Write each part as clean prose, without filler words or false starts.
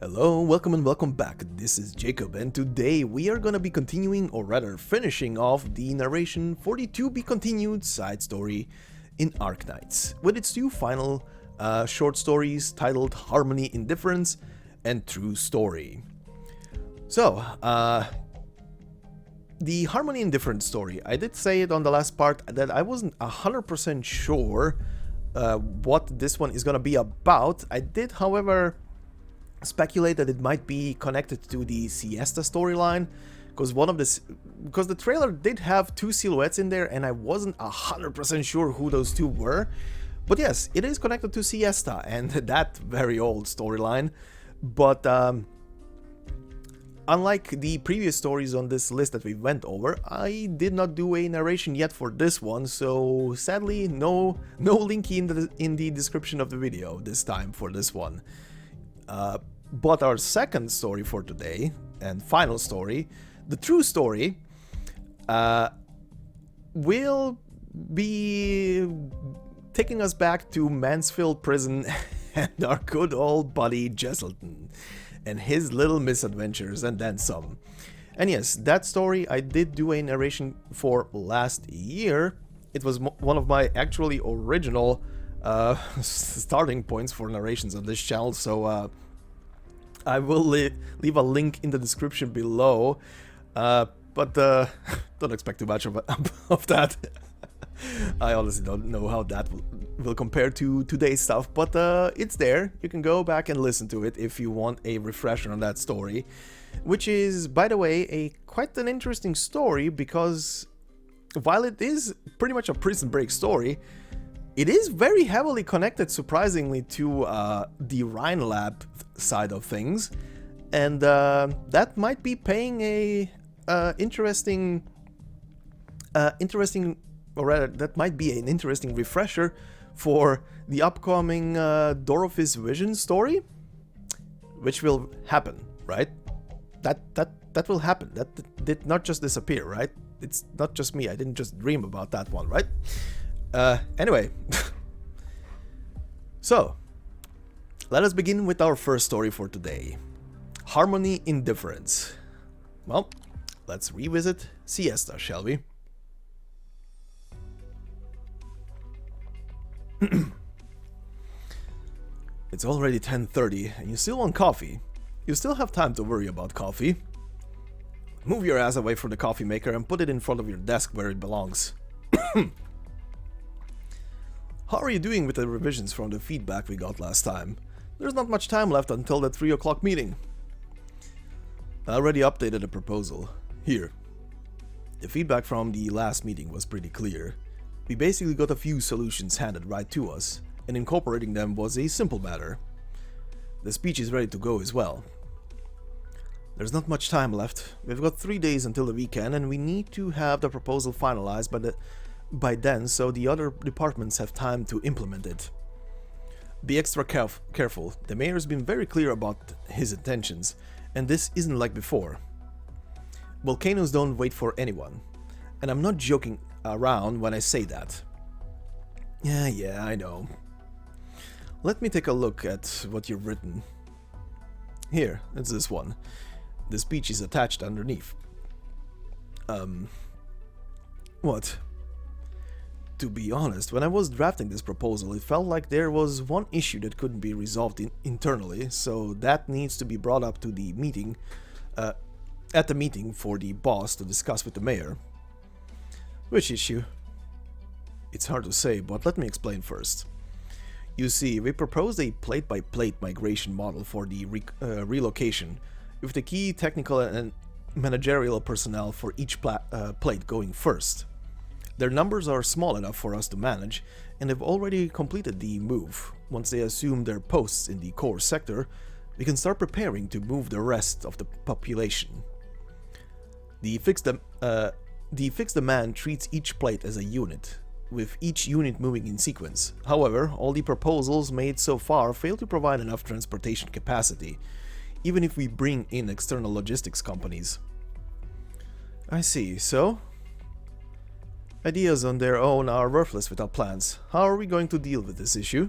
Hello, welcome and welcome back. This is Jacob, and today we are gonna be continuing, or rather finishing off, the Narration 42 be continued side story in Arknights, with its two final short stories titled Harmony in Difference and True Story. So, the Harmony in Difference story, I did say it on the last part that I wasn't 100% sure what this one is gonna be about. I did, however, speculate that it might be connected to the Siesta storyline, because the trailer did have two silhouettes in there, and I wasn't 100% sure who those two were. But yes, it is connected to Siesta and that very old storyline. But unlike the previous stories on this list that we went over, I did not do a narration yet for this one, so sadly no link in the description of the video this time for this one. But our second story for today, and final story, the true story, will be taking us back to Mansfield Prison and our good old buddy Jesselton and his little misadventures and then some. And yes, that story I did do a narration for last year. It was one of my actually original starting points for narrations on this channel, so I will leave a link in the description below, but don't expect too much of that. I honestly don't know how that will compare to today's stuff, but it's there. You can go back and listen to it if you want a refresher on that story, which is, by the way, quite an interesting story, because while it is pretty much a prison break story, it is very heavily connected, surprisingly, to the Rhine Lab side of things, and that might be paying a interesting, or rather, that might be an interesting refresher for the upcoming Dorothy's Vision story, which will happen, right? That will happen. That did not just disappear, right? It's not just me. I didn't just dream about that one, right? Anyway, so let us begin with our first story for today. Harmony in Difference. Well, let's revisit Siesta, shall we? It's already 10:30 and you still want coffee. You still have time to worry about coffee. Move your ass away from the coffee maker and put it in front of your desk where it belongs. How are you doing with the revisions from the feedback we got last time? There's not much time left until the 3 o'clock meeting. I already updated the proposal. Here. The feedback from the last meeting was pretty clear. We basically got a few solutions handed right to us, and incorporating them was a simple matter. The speech is ready to go as well. There's not much time left. We've got 3 days until the weekend, and we need to have the proposal finalized by then, so the other departments have time to implement it. Be extra careful. The mayor's been very clear about his intentions, and this isn't like before. Volcanoes don't wait for anyone, and I'm not joking around when I say that. Yeah, I know. Let me take a look at what you've written. Here, it's this one. The speech is attached underneath. What? To be honest, when I was drafting this proposal, it felt like there was one issue that couldn't be resolved internally, so that needs to be brought up to the meeting, at the meeting for the boss to discuss with the mayor. Which issue? It's hard to say, but let me explain first. You see, we proposed a plate-by-plate migration model for the relocation, with the key technical and managerial personnel for each plate going first. Their numbers are small enough for us to manage, and have already completed the move. Once they assume their posts in the core sector, we can start preparing to move the rest of the population. The fixed demand treats each plate as a unit, with each unit moving in sequence. However, all the proposals made so far fail to provide enough transportation capacity, even if we bring in external logistics companies. I see, so? Ideas on their own are worthless without plans. How are we going to deal with this issue?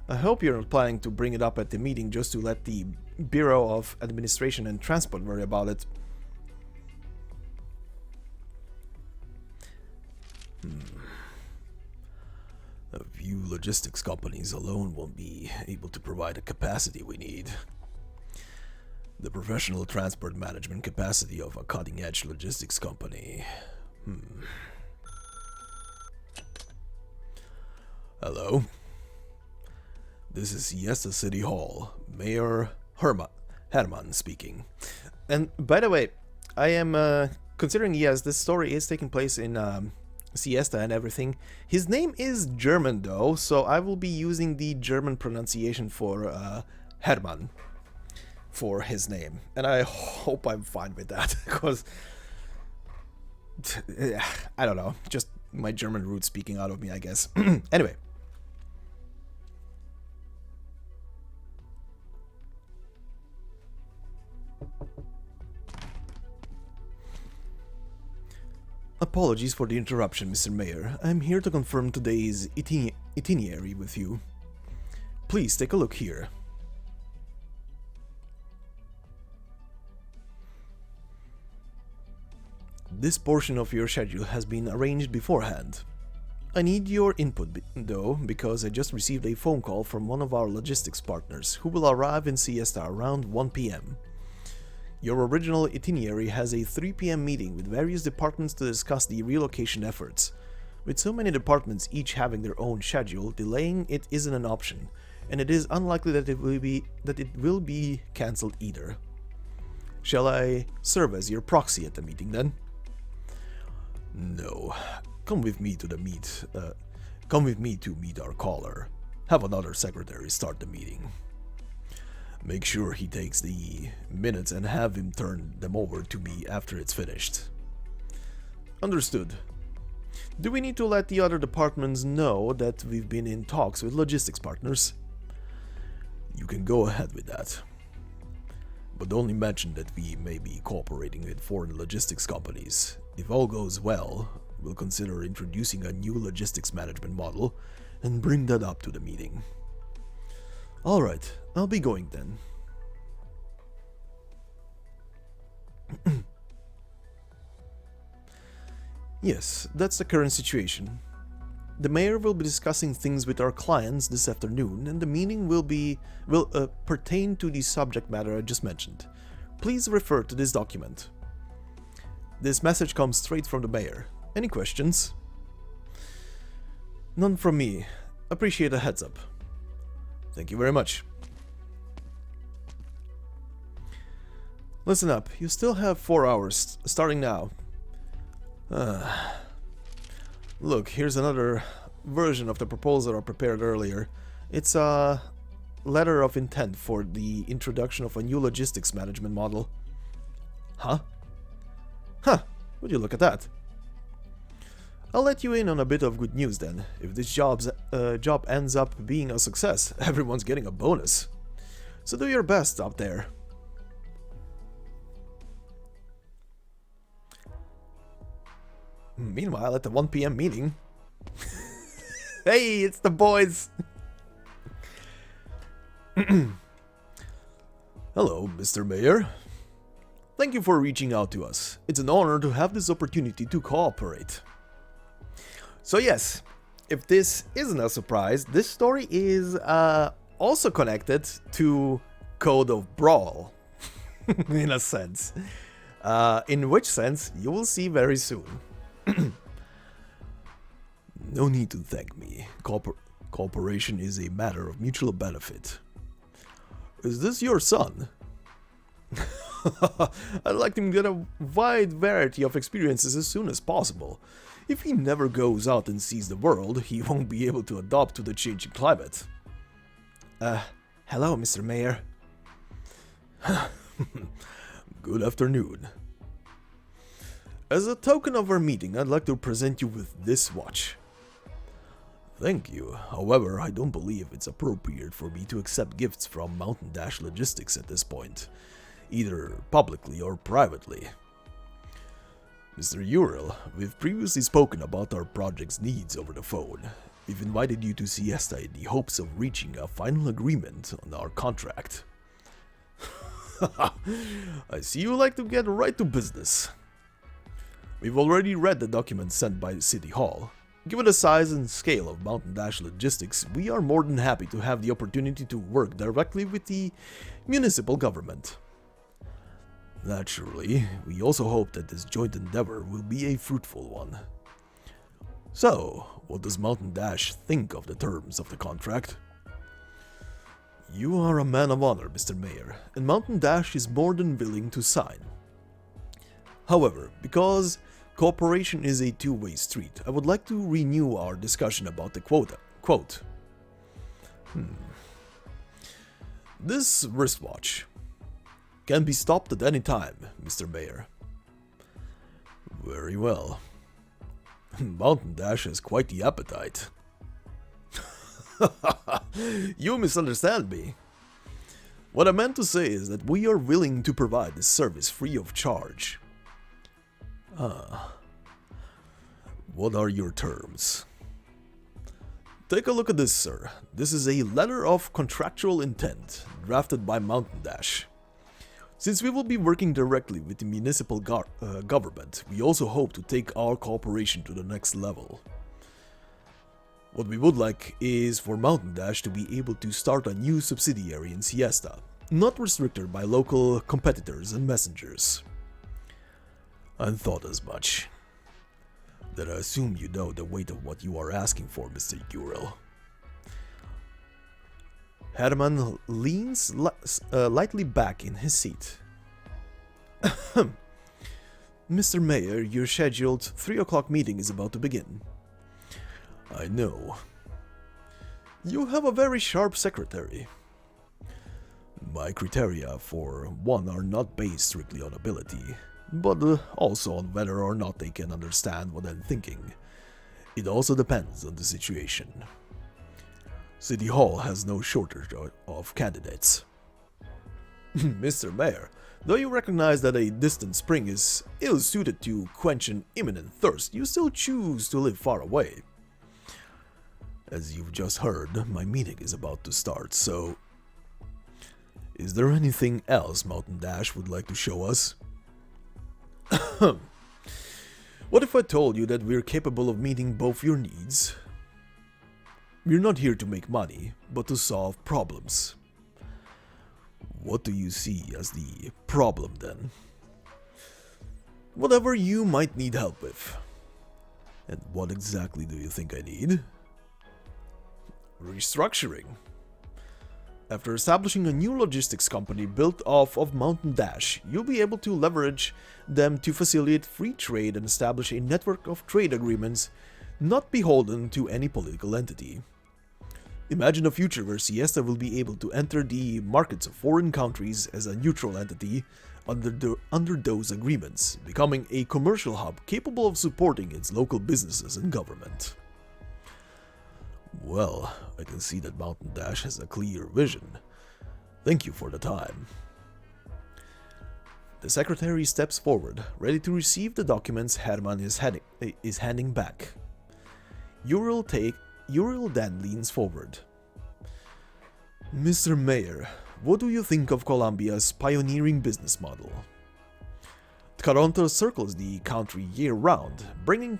I hope you're not planning to bring it up at the meeting just to let the Bureau of Administration and Transport worry about it. A few logistics companies alone won't be able to provide the capacity we need. The professional transport management capacity of a cutting-edge logistics company. Hello? This is Siesta City Hall. Mayor Herman speaking. And by the way, I am considering, yes, this story is taking place in Siesta and everything. His name is German though, so I will be using the German pronunciation for Herman for his name. And I hope I'm fine with that, because I don't know, just my German roots speaking out of me, I guess. Anyway. Apologies for the interruption, Mr. Mayor. I'm here to confirm today's itinerary with you. Please take a look here. This portion of your schedule has been arranged beforehand. I need your input though, because I just received a phone call from one of our logistics partners who will arrive in Siesta around 1 p.m. Your original itinerary has a 3 p.m. meeting with various departments to discuss the relocation efforts. With so many departments each having their own schedule, delaying it isn't an option, and it is unlikely that it will be cancelled either. Shall I serve as your proxy at the meeting then? No. Come with me to meet our caller. Have another secretary start the meeting. Make sure he takes the minutes and have him turn them over to me after it's finished. Understood. Do we need to let the other departments know that we've been in talks with logistics partners? You can go ahead with that. But only mention that we may be cooperating with foreign logistics companies. If all goes well, we'll consider introducing a new logistics management model and bring that up to the meeting. Alright, I'll be going then. Yes, that's the current situation. The mayor will be discussing things with our clients this afternoon, and the meeting will pertain to the subject matter I just mentioned. Please refer to this document. This message comes straight from the mayor. Any questions? None from me. Appreciate a heads up. Thank you very much. Listen up, you still have 4 hours, starting now. Look, here's another version of the proposal I prepared earlier. It's a letter of intent for the introduction of a new logistics management model. Huh? Huh, would you look at that? I'll let you in on a bit of good news then. If this job ends up being a success, everyone's getting a bonus. So do your best out there. Meanwhile, at the 1 p.m. meeting... Hey, it's the boys! Hello, Mr. Mayor. Thank you for reaching out to us. It's an honor to have this opportunity to cooperate. So yes, if this isn't a surprise, this story is also connected to Code of Brawl, in a sense. In which sense, you will see very soon. No need to thank me. Cooperation is a matter of mutual benefit. Is this your son? I'd like him to get a wide variety of experiences as soon as possible. If he never goes out and sees the world, he won't be able to adapt to the changing climate. Hello, Mr. Mayor. Good afternoon. As a token of our meeting, I'd like to present you with this watch. Thank you. However, I don't believe it's appropriate for me to accept gifts from Mountain Dash Logistics at this point, either publicly or privately. Mr. Uriel, we've previously spoken about our project's needs over the phone. We've invited you to Siesta in the hopes of reaching a final agreement on our contract. I see you like to get right to business. We've already read the document sent by City Hall. Given the size and scale of Mountain Dash Logistics, we are more than happy to have the opportunity to work directly with the municipal government. Naturally, we also hope that this joint endeavor will be a fruitful one. So, what does Mountain Dash think of the terms of the contract? You are a man of honor, Mr. Mayor, and Mountain Dash is more than willing to sign. However, because cooperation is a two-way street, I would like to renew our discussion about the quote. This wristwatch can be stopped at any time, Mr. Mayor. Very well. Mountain Dash has quite the appetite. You misunderstand me. What I meant to say is that we are willing to provide this service free of charge. What are your terms? Take a look at this, sir. This is a letter of contractual intent, drafted by Mountain Dash. Since we will be working directly with the municipal government, we also hope to take our cooperation to the next level. What we would like is for Mountain Dash to be able to start a new subsidiary in Siesta, not restricted by local competitors and messengers. I thought as much. Then I assume you know the weight of what you are asking for, Mr. Uril. Herman leans lightly back in his seat. Mr. Mayor, your scheduled 3 o'clock meeting is about to begin. I know. You have a very sharp secretary. My criteria, for one, are not based strictly on ability, but also on whether or not they can understand what I'm thinking. It also depends on the situation. City Hall has no shortage of candidates. Mr. Mayor, though you recognize that a distant spring is ill-suited to quench an imminent thirst, you still choose to live far away. As you've just heard, my meeting is about to start, so... Is there anything else Mountain Dash would like to show us? What if I told you that we're capable of meeting both your needs? We're not here to make money, but to solve problems. What do you see as the problem then? Whatever you might need help with. And what exactly do you think I need? Restructuring. After establishing a new logistics company built off of Mountain Dash, you'll be able to leverage them to facilitate free trade and establish a network of trade agreements not beholden to any political entity. Imagine a future where Siesta will be able to enter the markets of foreign countries as a neutral entity under those agreements, becoming a commercial hub capable of supporting its local businesses and government. Well, I can see that Mountain Dash has a clear vision. Thank you for the time. The secretary steps forward, ready to receive the documents Herman is handing back. Uril then leans forward. Mr. Mayor, what do you think of Colombia's pioneering business model? Toronto circles the country year-round, bringing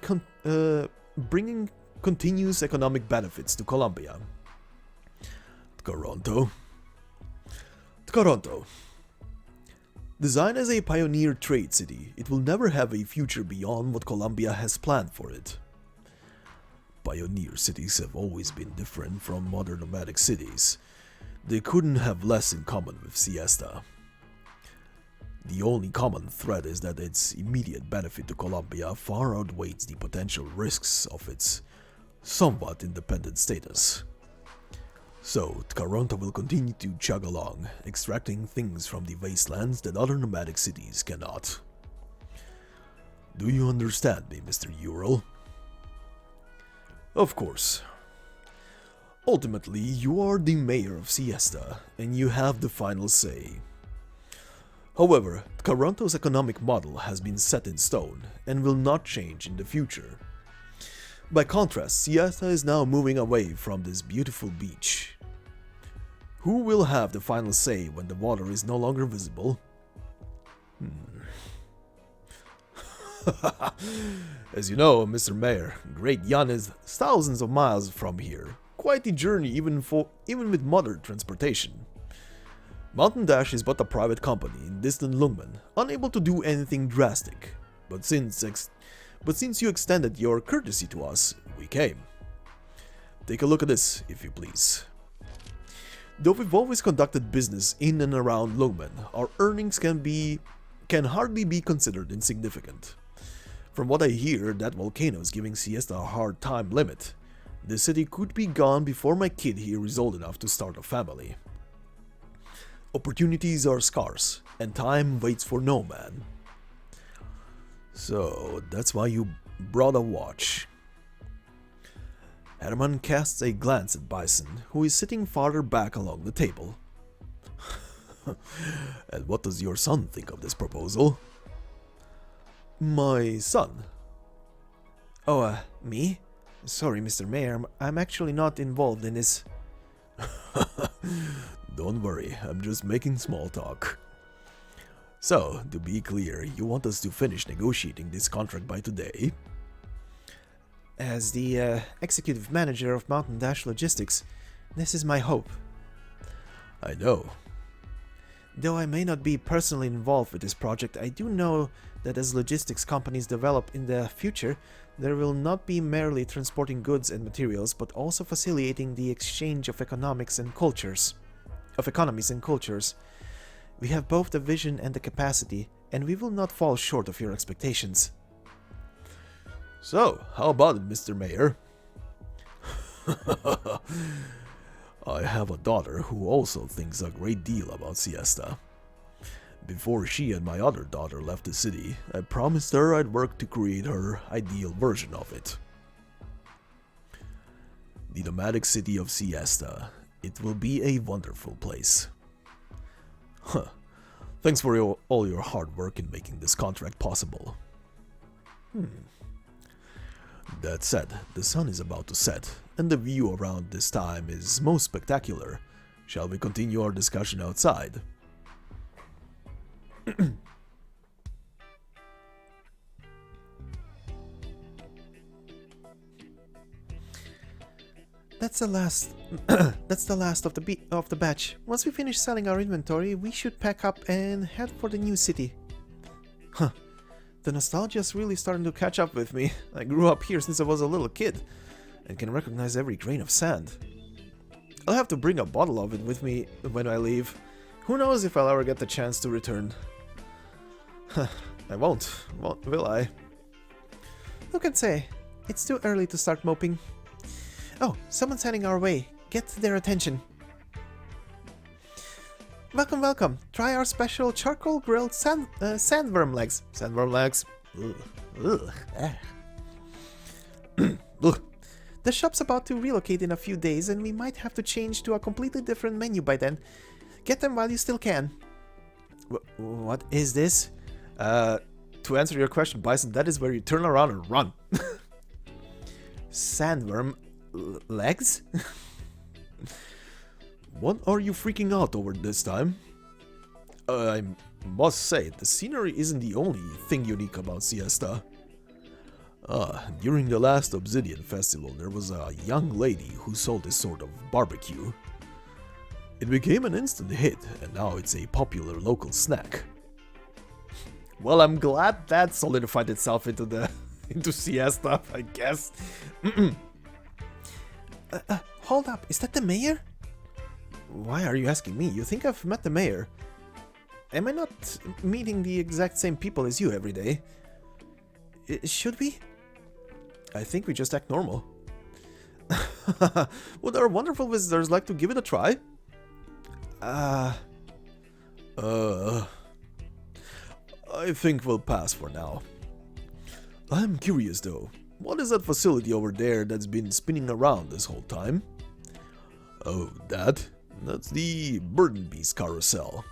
continuous economic benefits to Colombia. Toronto. Designed as a pioneer trade city, it will never have a future beyond what Colombia has planned for it. Pioneer cities have always been different from modern nomadic cities. They couldn't have less in common with Siesta. The only common thread is that its immediate benefit to Colombia far outweighs the potential risks of its somewhat independent status. So, Toronto will continue to chug along, extracting things from the wastelands that other nomadic cities cannot. Do you understand me, Mr. Uril? Of course. Ultimately, you are the mayor of Siesta, and you have the final say. However, Toronto's economic model has been set in stone, and will not change in the future. By contrast, siesta is now moving away from this beautiful beach. Who will have the final say when the water is no longer visible? As you know, Mr. Mayor, Great Yan is thousands of miles from here. Quite the journey even with modern transportation. Mountain Dash is but a private company in distant Lungmen, unable to do anything drastic. But since you extended your courtesy to us, we came. Take a look at this, if you please. Though we've always conducted business in and around Lungmen, our earnings can hardly be considered insignificant. From what I hear, that volcano is giving Siesta a hard time limit. The city could be gone before my kid here is old enough to start a family. Opportunities are scarce, and time waits for no man. So, that's why you brought a watch. Herman casts a glance at Bison, who is sitting farther back along the table. And what does your son think of this proposal? My son? Oh, me? Sorry, Mr. Mayor, I'm actually not involved in this. Don't worry, I'm just making small talk. So, to be clear, you want us to finish negotiating this contract by today? As the executive manager of Mountain Dash Logistics, this is my hope. I know. Though I may not be personally involved with this project, I do know that as logistics companies develop in the future, there will not be merely transporting goods and materials, but also facilitating the exchange of economies and cultures. We have both the vision and the capacity, and we will not fall short of your expectations. So, how about it, Mr. Mayor? I have a daughter who also thinks a great deal about siesta. Before she and my other daughter left the city, I promised her I'd work to create her ideal version of it. The nomadic city of Siesta. It will be a wonderful place. Huh. Thanks for all your hard work in making this contract possible. That said, the sun is about to set, and the view around this time is most spectacular. Shall we continue our discussion outside? That's the last. That's the last of the batch. Once we finish selling our inventory, we should pack up and head for the new city. Huh. The nostalgia's really starting to catch up with me. I grew up here since I was a little kid, and can recognize every grain of sand. I'll have to bring a bottle of it with me when I leave. Who knows if I'll ever get the chance to return. I won't, will I? Who can say? It's too early to start moping. Oh, someone's heading our way. Get their attention. Welcome, welcome. Try our special charcoal grilled sandworm legs. Sandworm legs? Ugh. The shop's about to relocate in a few days, and we might have to change to a completely different menu by then. Get them while you still can. What is this? To answer your question, Bison, that is where you turn around and run. Sandworm legs? What are you freaking out over this time? I must say, the scenery isn't the only thing unique about Siesta. During the last Obsidian Festival, there was a young lady who sold this sort of barbecue. It became an instant hit, and now it's a popular local snack. Well, I'm glad that solidified itself into Siesta, I guess. Hold up, is that the mayor? Why are you asking me? You think I've met the mayor? Am I not meeting the exact same people as you every day? Should we? I think we just act normal. Would our wonderful visitors like to give it a try? I think we'll pass for now. I'm curious though, what is that facility over there that's been spinning around this whole time? Oh, that's the Burden Beast Carousel.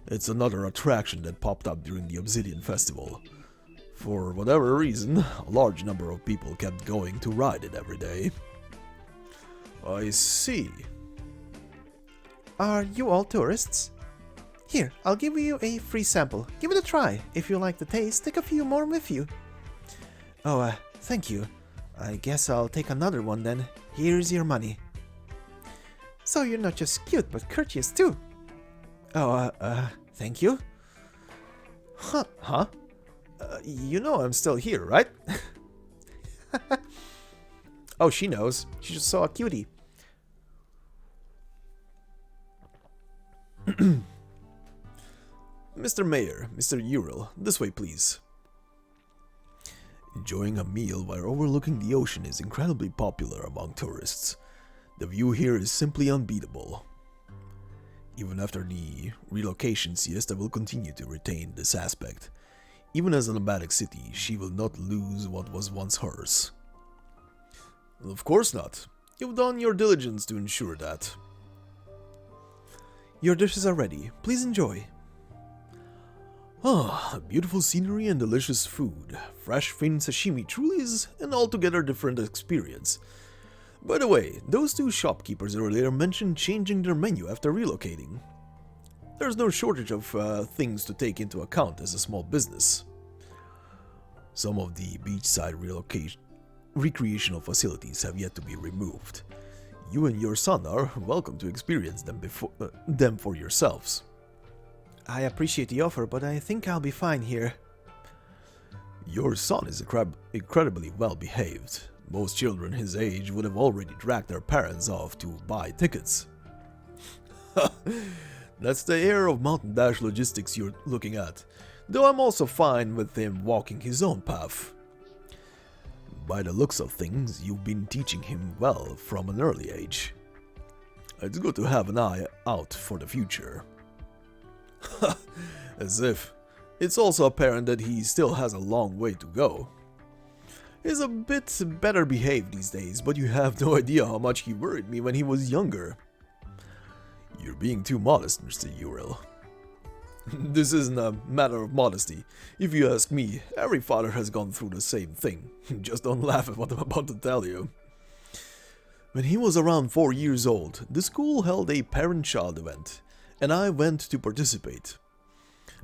It's another attraction that popped up during the Obsidian Festival. For whatever reason, a large number of people kept going to ride it every day. I see. Are you all tourists? Here, I'll give you a free sample. Give it a try. If you like the taste, take a few more with you. Oh, thank you. I guess I'll take another one then. Here's your money. So you're not just cute, but courteous too. Oh, thank you. Huh? You know I'm still here, right? Oh, she knows. She just saw a cutie. Mr. Mayor, Mr. Ural, this way please. Enjoying a meal while overlooking the ocean is incredibly popular among tourists. The view here is simply unbeatable. Even after the relocation, Siesta will continue to retain this aspect. Even as a nomadic city, she will not lose what was once hers. Of course not. You've done your diligence to ensure that. Your dishes are ready. Please enjoy. Ah, beautiful scenery and delicious food. Fresh fin sashimi truly is an altogether different experience. By the way, those two shopkeepers earlier mentioned changing their menu after relocating. There's no shortage of things to take into account as a small business. Some of the beachside recreational facilities have yet to be removed. You and your son are welcome to experience them for yourselves. I appreciate the offer, but I think I'll be fine here. Your son is incredibly well behaved. Most children his age would have already dragged their parents off to buy tickets. That's the air of Mountain Dash logistics you're looking at, though I'm also fine with him walking his own path. By the looks of things, you've been teaching him well from an early age. It's good to have an eye out for the future. As if. It's also apparent that he still has a long way to go. He's a bit better behaved these days, but you have no idea how much he worried me when he was younger. You're being too modest, Mr. Ural. This isn't a matter of modesty. If you ask me, every father has gone through the same thing. Just don't laugh at what I'm about to tell you. When he was around 4 years old, the school held a parent-child event, and I went to participate.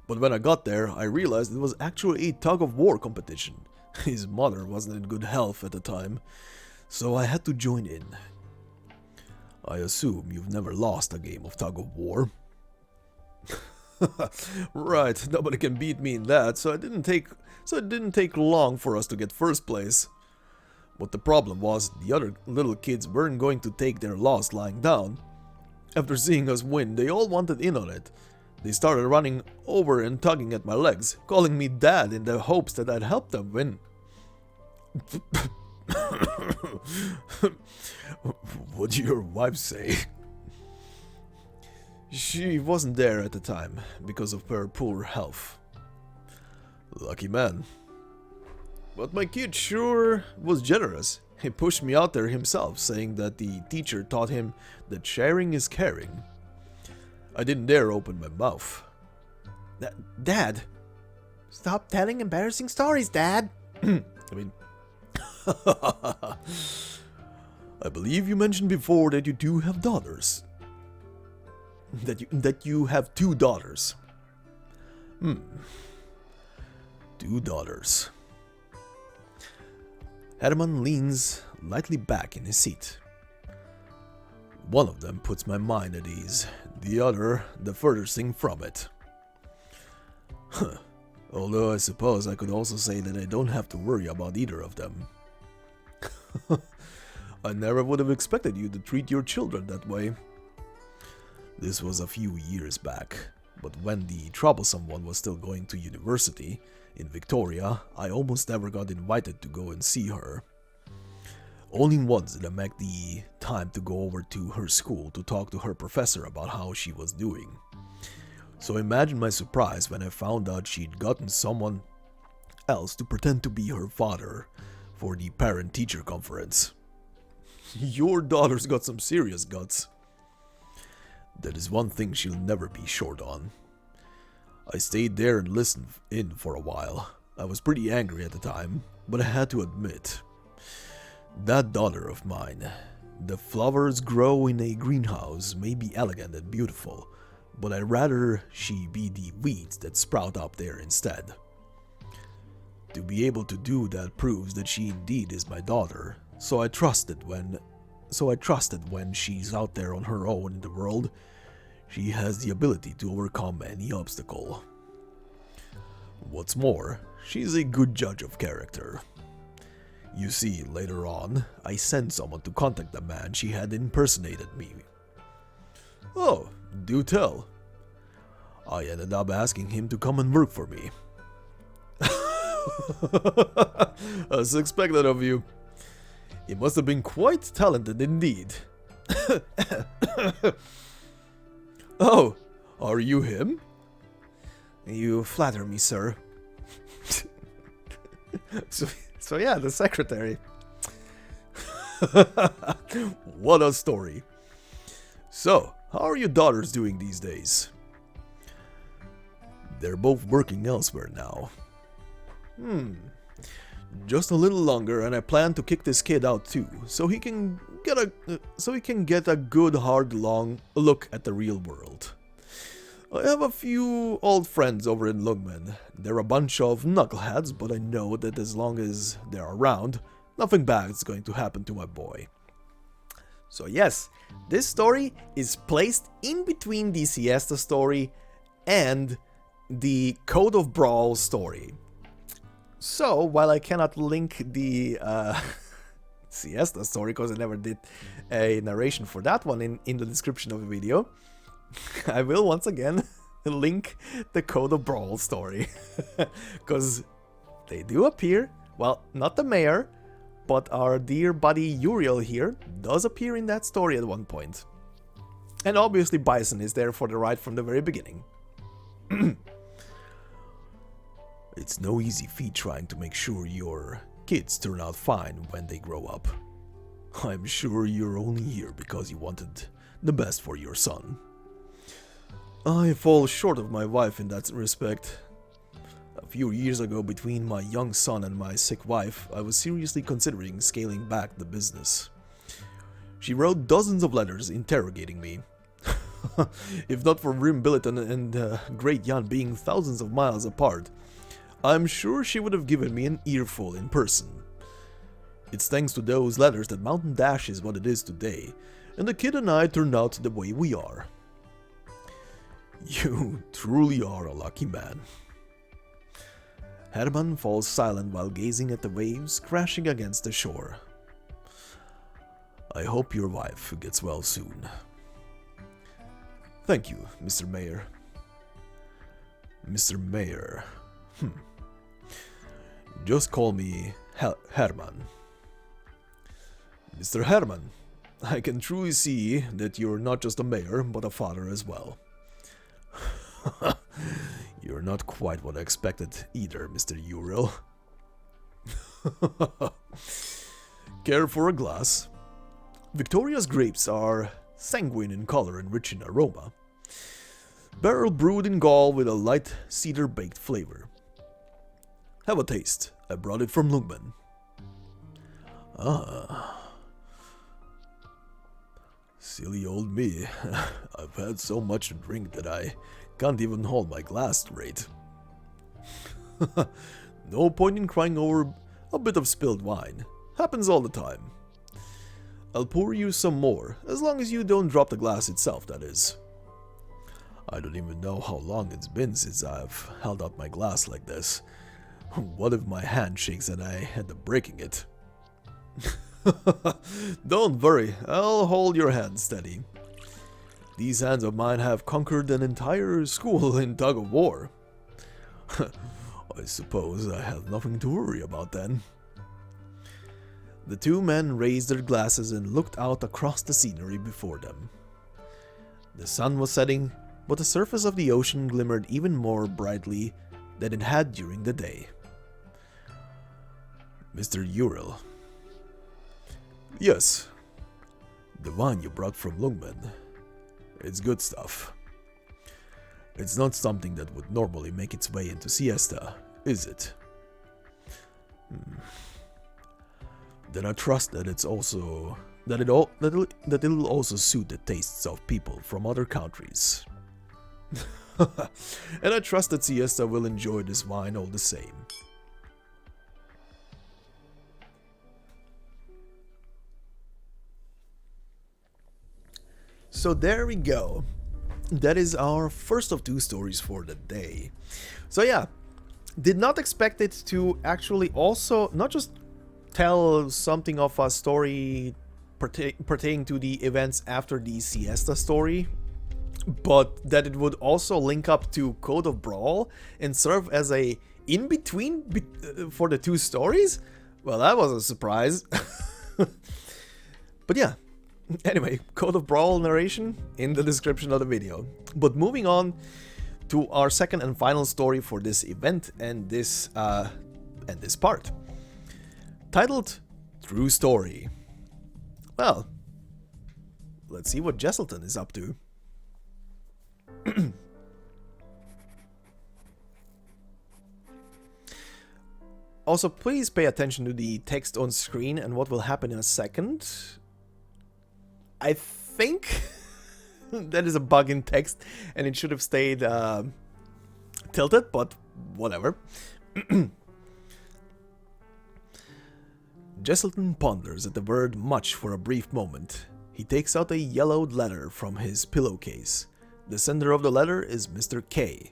But when I got there, I realized it was actually a tug-of-war competition. His mother wasn't in good health at the time, so I had to join in. I assume you've never lost a game of tug-of-war. Right, nobody can beat me in that, so it didn't take long for us to get first place. But the problem was, the other little kids weren't going to take their loss lying down. After seeing us win, they all wanted in on it. They started running over and tugging at my legs, calling me Dad in the hopes that I'd help them win. What'd your wife say? She wasn't there at the time, because of her poor health. Lucky man. But my kid sure was generous. He pushed me out there himself, saying that the teacher taught him that sharing is caring. I didn't dare open my mouth. Dad! Stop telling embarrassing stories, Dad! I mean... I believe you mentioned before that you do have daughters. That you have 2 daughters. 2 daughters. Herman leans lightly back in his seat. One of them puts my mind at ease, the other the furthest thing from it. Although I suppose I could also say that I don't have to worry about either of them. I never would have expected you to treat your children that way. This was a few years back, but when the troublesome one was still going to university in Victoria, I almost never got invited to go and see her. Only once did I make the time to go over to her school to talk to her professor about how she was doing. So imagine my surprise when I found out she'd gotten someone else to pretend to be her father for the parent-teacher conference. Your daughter's got some serious guts. That is one thing she'll never be short on. I stayed there and listened in for a while. I was pretty angry at the time, but I had to admit, that daughter of mine, the flowers grow in a greenhouse may be elegant and beautiful, but I'd rather she be the weeds that sprout up there instead. To be able to do that proves that she indeed is my daughter, so I trusted when she's out there on her own in the world, she has the ability to overcome any obstacle. What's more, she's a good judge of character. You see, later on, I sent someone to contact the man she had impersonated me. Oh, do tell. I ended up asking him to come and work for me. As expected of you. He must have been quite talented indeed. Oh, are you him? You flatter me, sir. So yeah, the secretary. What a story. So, how are your daughters doing these days? They're both working elsewhere now. Just a little longer and I plan to kick this kid out too, so he can get a good hard long look at the real world. I have a few old friends over in Lungmen. They're a bunch of knuckleheads, but I know that as long as they're around, nothing bad is going to happen to my boy. So yes, this story is placed in between the Siesta story and the Code of Brawl story. So, while I cannot link the Siesta story, because I never did a narration for that one in the description of the video, I will once again link the Code of Brawl story. Because they do appear, well, not the mayor, but our dear buddy Uriel here does appear in that story at one point. And obviously Bison is there for the ride from the very beginning. It's no easy feat trying to make sure your kids turn out fine when they grow up. I'm sure you're only here because you wanted the best for your son. I fall short of my wife in that respect. A few years ago, between my young son and my sick wife, I was seriously considering scaling back the business. She wrote dozens of letters interrogating me. If not for Rimbilliton and Great Yan being thousands of miles apart, I'm sure she would have given me an earful in person. It's thanks to those letters that Mountain Dash is what it is today, and the kid and I turned out the way we are. You truly are a lucky man. Herman falls silent while gazing at the waves crashing against the shore. I hope your wife gets well soon. Thank you, Mr. Mayor. Mr. Mayor. Just call me Herman. Mr. Herman, I can truly see that you're not just a mayor, but a father as well. You're not quite what I expected either, Mr. Uriel. Care for a glass? Victoria's grapes are sanguine in color and rich in aroma. Barrel brewed in Gaul with a light cedar-baked flavor. Have a taste. I brought it from Lungmen. Ah. Silly old me. I've had so much to drink that I can't even hold my glass straight. No point in crying over a bit of spilled wine. Happens all the time. I'll pour you some more, as long as you don't drop the glass itself, that is. I don't even know how long it's been since I've held out my glass like this. What if my hand shakes and I end up breaking it? Don't worry, I'll hold your hand steady. These hands of mine have conquered an entire school in tug of war. I suppose I have nothing to worry about then. The two men raised their glasses and looked out across the scenery before them. The sun was setting, but the surface of the ocean glimmered even more brightly than it had during the day. Mr. Uriel. Yes. The wine you brought from Lungmen. It's good stuff. It's not something that would normally make its way into Siesta, is it? Then I trust that it's also that it'll also suit the tastes of people from other countries. And I trust that Siesta will enjoy this wine all the same. So there we go. That is our first of 2 stories for the day. So yeah, did not expect it to actually also not just tell something of a story pertaining to the events after the Siesta story, but that it would also link up to Code of Brawl and serve as a in-between for the 2 stories? Well, that was a surprise. But yeah, anyway, Code of Brawl narration in the description of the video. But moving on to our second and final story for this event and this part. Titled True Story. Well, let's see what Jesselton is up to. Also, please pay attention to the text on screen and what will happen in a second. I think that is a bug in text and it should have stayed tilted, but whatever. Jesselton ponders at the word much for a brief moment. He takes out a yellowed letter from his pillowcase. The sender of the letter is Mr. K,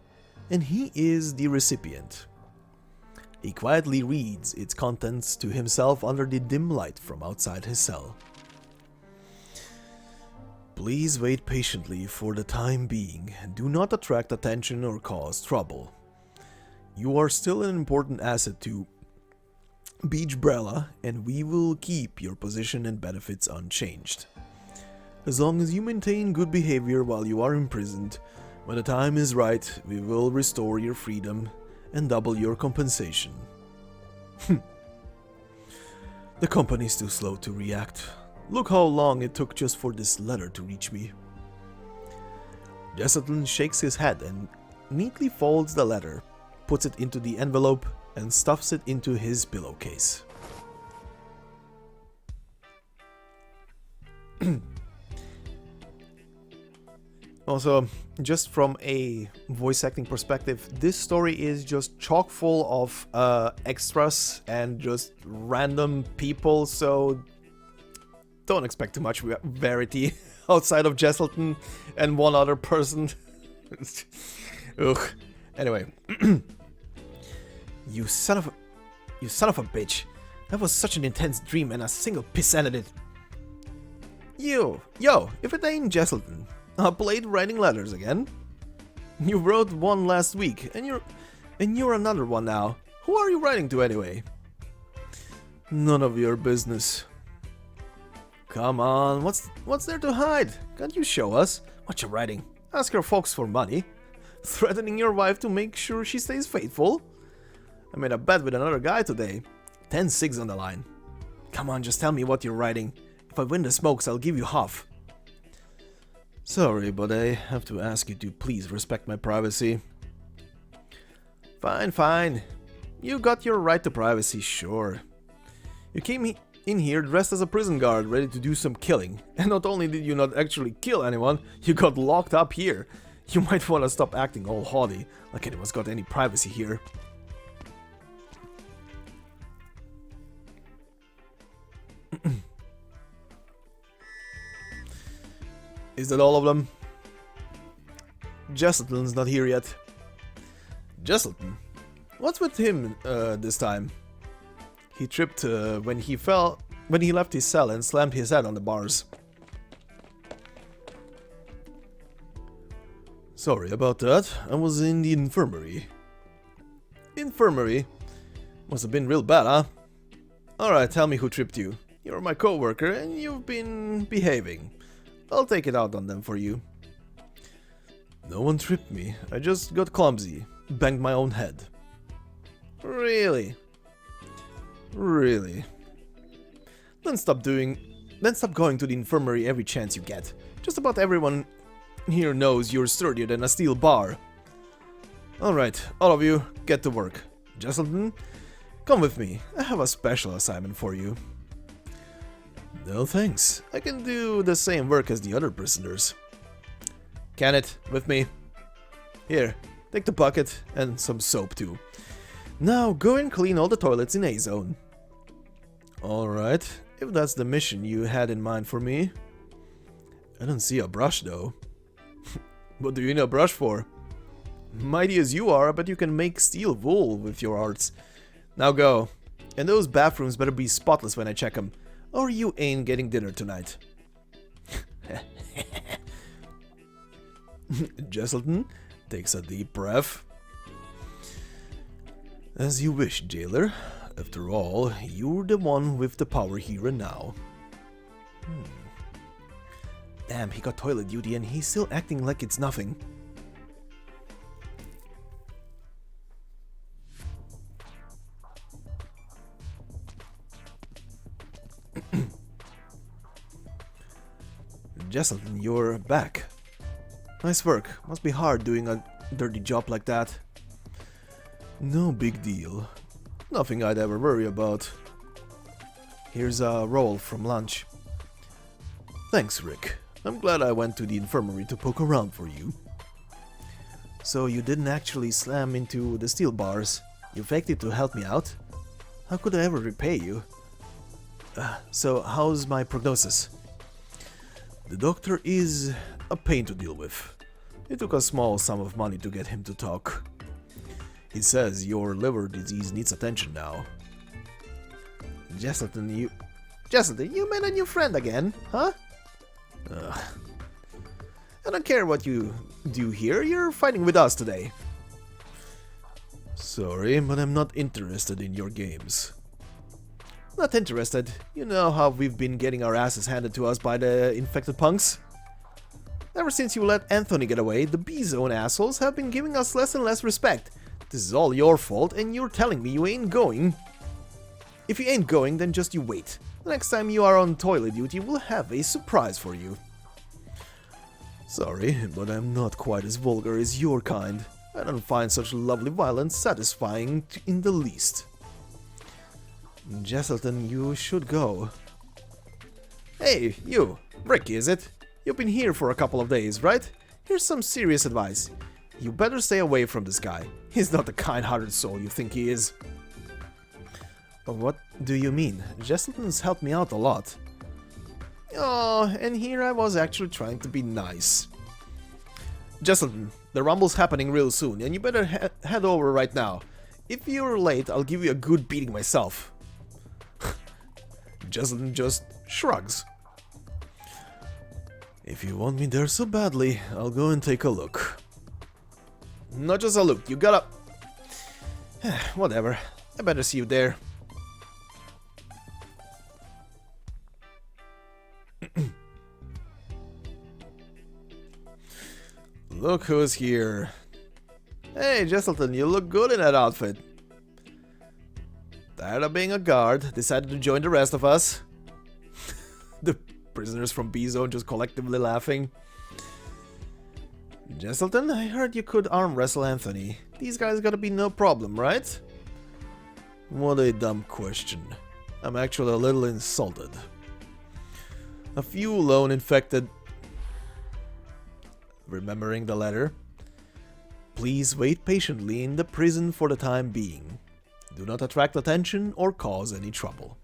and he is the recipient. He quietly reads its contents to himself under the dim light from outside his cell. Please wait patiently for the time being. Do not attract attention or cause trouble. You are still an important asset to Beachbrella, and we will keep your position and benefits unchanged. As long as you maintain good behavior while you are imprisoned, when the time is right, we will restore your freedom and double your compensation. The company is too slow to react. Look how long it took just for this letter to reach me. Jesselton shakes his head and neatly folds the letter, puts it into the envelope, and stuffs it into his pillowcase. Also, just from a voice acting perspective, this story is just chock full of extras and just random people, so don't expect too much variety outside of Jesselton and one other person. Ugh. Anyway. You son of a bitch. That was such an intense dream and a single piss ended it. Yo, if it ain't Jesselton, up late writing letters again. You wrote one last week, and you're another one now. Who are you writing to anyway? None of your business. Come on, what's there to hide? Can't you show us what you're writing? Ask your folks for money. Threatening your wife to make sure she stays faithful? I made a bet with another guy today. 10 cigs on the line. Come on, just tell me what you're writing. If I win the smokes, I'll give you half. Sorry, but I have to ask you to please respect my privacy. Fine. You got your right to privacy, sure. You came in here dressed as a prison guard, ready to do some killing. And not only did you not actually kill anyone, you got locked up here. You might want to stop acting all haughty, like anyone's got any privacy here. Is that all of them? Jesselton's not here yet. Jesselton? What's with him this time? He tripped when he left his cell and slammed his head on the bars. Sorry about that. I was in the infirmary. Infirmary? Must have been real bad, huh? Alright, tell me who tripped you. You're my co-worker and you've been behaving. I'll take it out on them for you. No one tripped me. I just got clumsy. Banged my own head. Really? Really? Then stop going to the infirmary every chance you get. Just about everyone here knows you're sturdier than a steel bar. Alright, all of you, get to work. Jesselton, Come with me, I have a special assignment for you. No thanks, I can do the same work as the other prisoners. Kenneth, with me. Here, take the bucket and some soap too. Now go and clean all the toilets in A-Zone. Alright, if that's the mission you had in mind for me. I don't see a brush though. What do you need a brush for? Mighty as you are, I bet you can make steel wool with your arts. Now go. And those bathrooms better be spotless when I check them, or you ain't getting dinner tonight. Jesselton takes a deep breath. As you wish, jailer. After all, you're the one with the power here and now. Damn, he got toilet duty and he's still acting like it's nothing. Jesselton, you're back. Nice work. Must be hard doing a dirty job like that. No big deal. Nothing I'd ever worry about. Here's a roll from lunch. Thanks, Rick. I'm glad I went to the infirmary to poke around for you. So you didn't actually slam into the steel bars. You faked it to help me out? How could I ever repay you? So how's my prognosis? The doctor is a pain to deal with. It took a small sum of money to get him to talk. He says your liver disease needs attention now. Jesselton, you made a new friend again, huh? I don't care what you do here, you're fighting with us today. Sorry, but I'm not interested in your games. Not interested. You know how we've been getting our asses handed to us by the infected punks? Ever since you let Anthony get away, the B-Zone assholes have been giving us less and less respect. This is all your fault, and you're telling me you ain't going. If you ain't going, then just you wait. The next time you are on toilet duty, we'll have a surprise for you. Sorry, but I'm not quite as vulgar as your kind. I don't find such lovely violence satisfying in the least. Jesselton, you should go. Hey, you! Rick, is it? You've been here for a couple of days, right? Here's some serious advice. You better stay away from this guy. He's not the kind-hearted soul you think he is. What do you mean? Jesselton's helped me out a lot. Oh, and here I was actually trying to be nice. Jesselton, the rumble's happening real soon, and you better head over right now. If you're late, I'll give you a good beating myself. Jesselton just shrugs. If you want me there so badly, I'll go and take a look. Not just a look, you gotta... Whatever, I better see you there. Look who's here. Hey, Jesselton, you look good in that outfit. Tired of being a guard, decided to join the rest of us. The prisoners from B-Zone just collectively laughing. Jesselton, I heard you could arm wrestle Anthony. These guys gotta be no problem, right? What a dumb question. I'm actually a little insulted. A few lone infected... Remembering the letter. Please wait patiently in the prison for the time being. Do not attract attention or cause any trouble.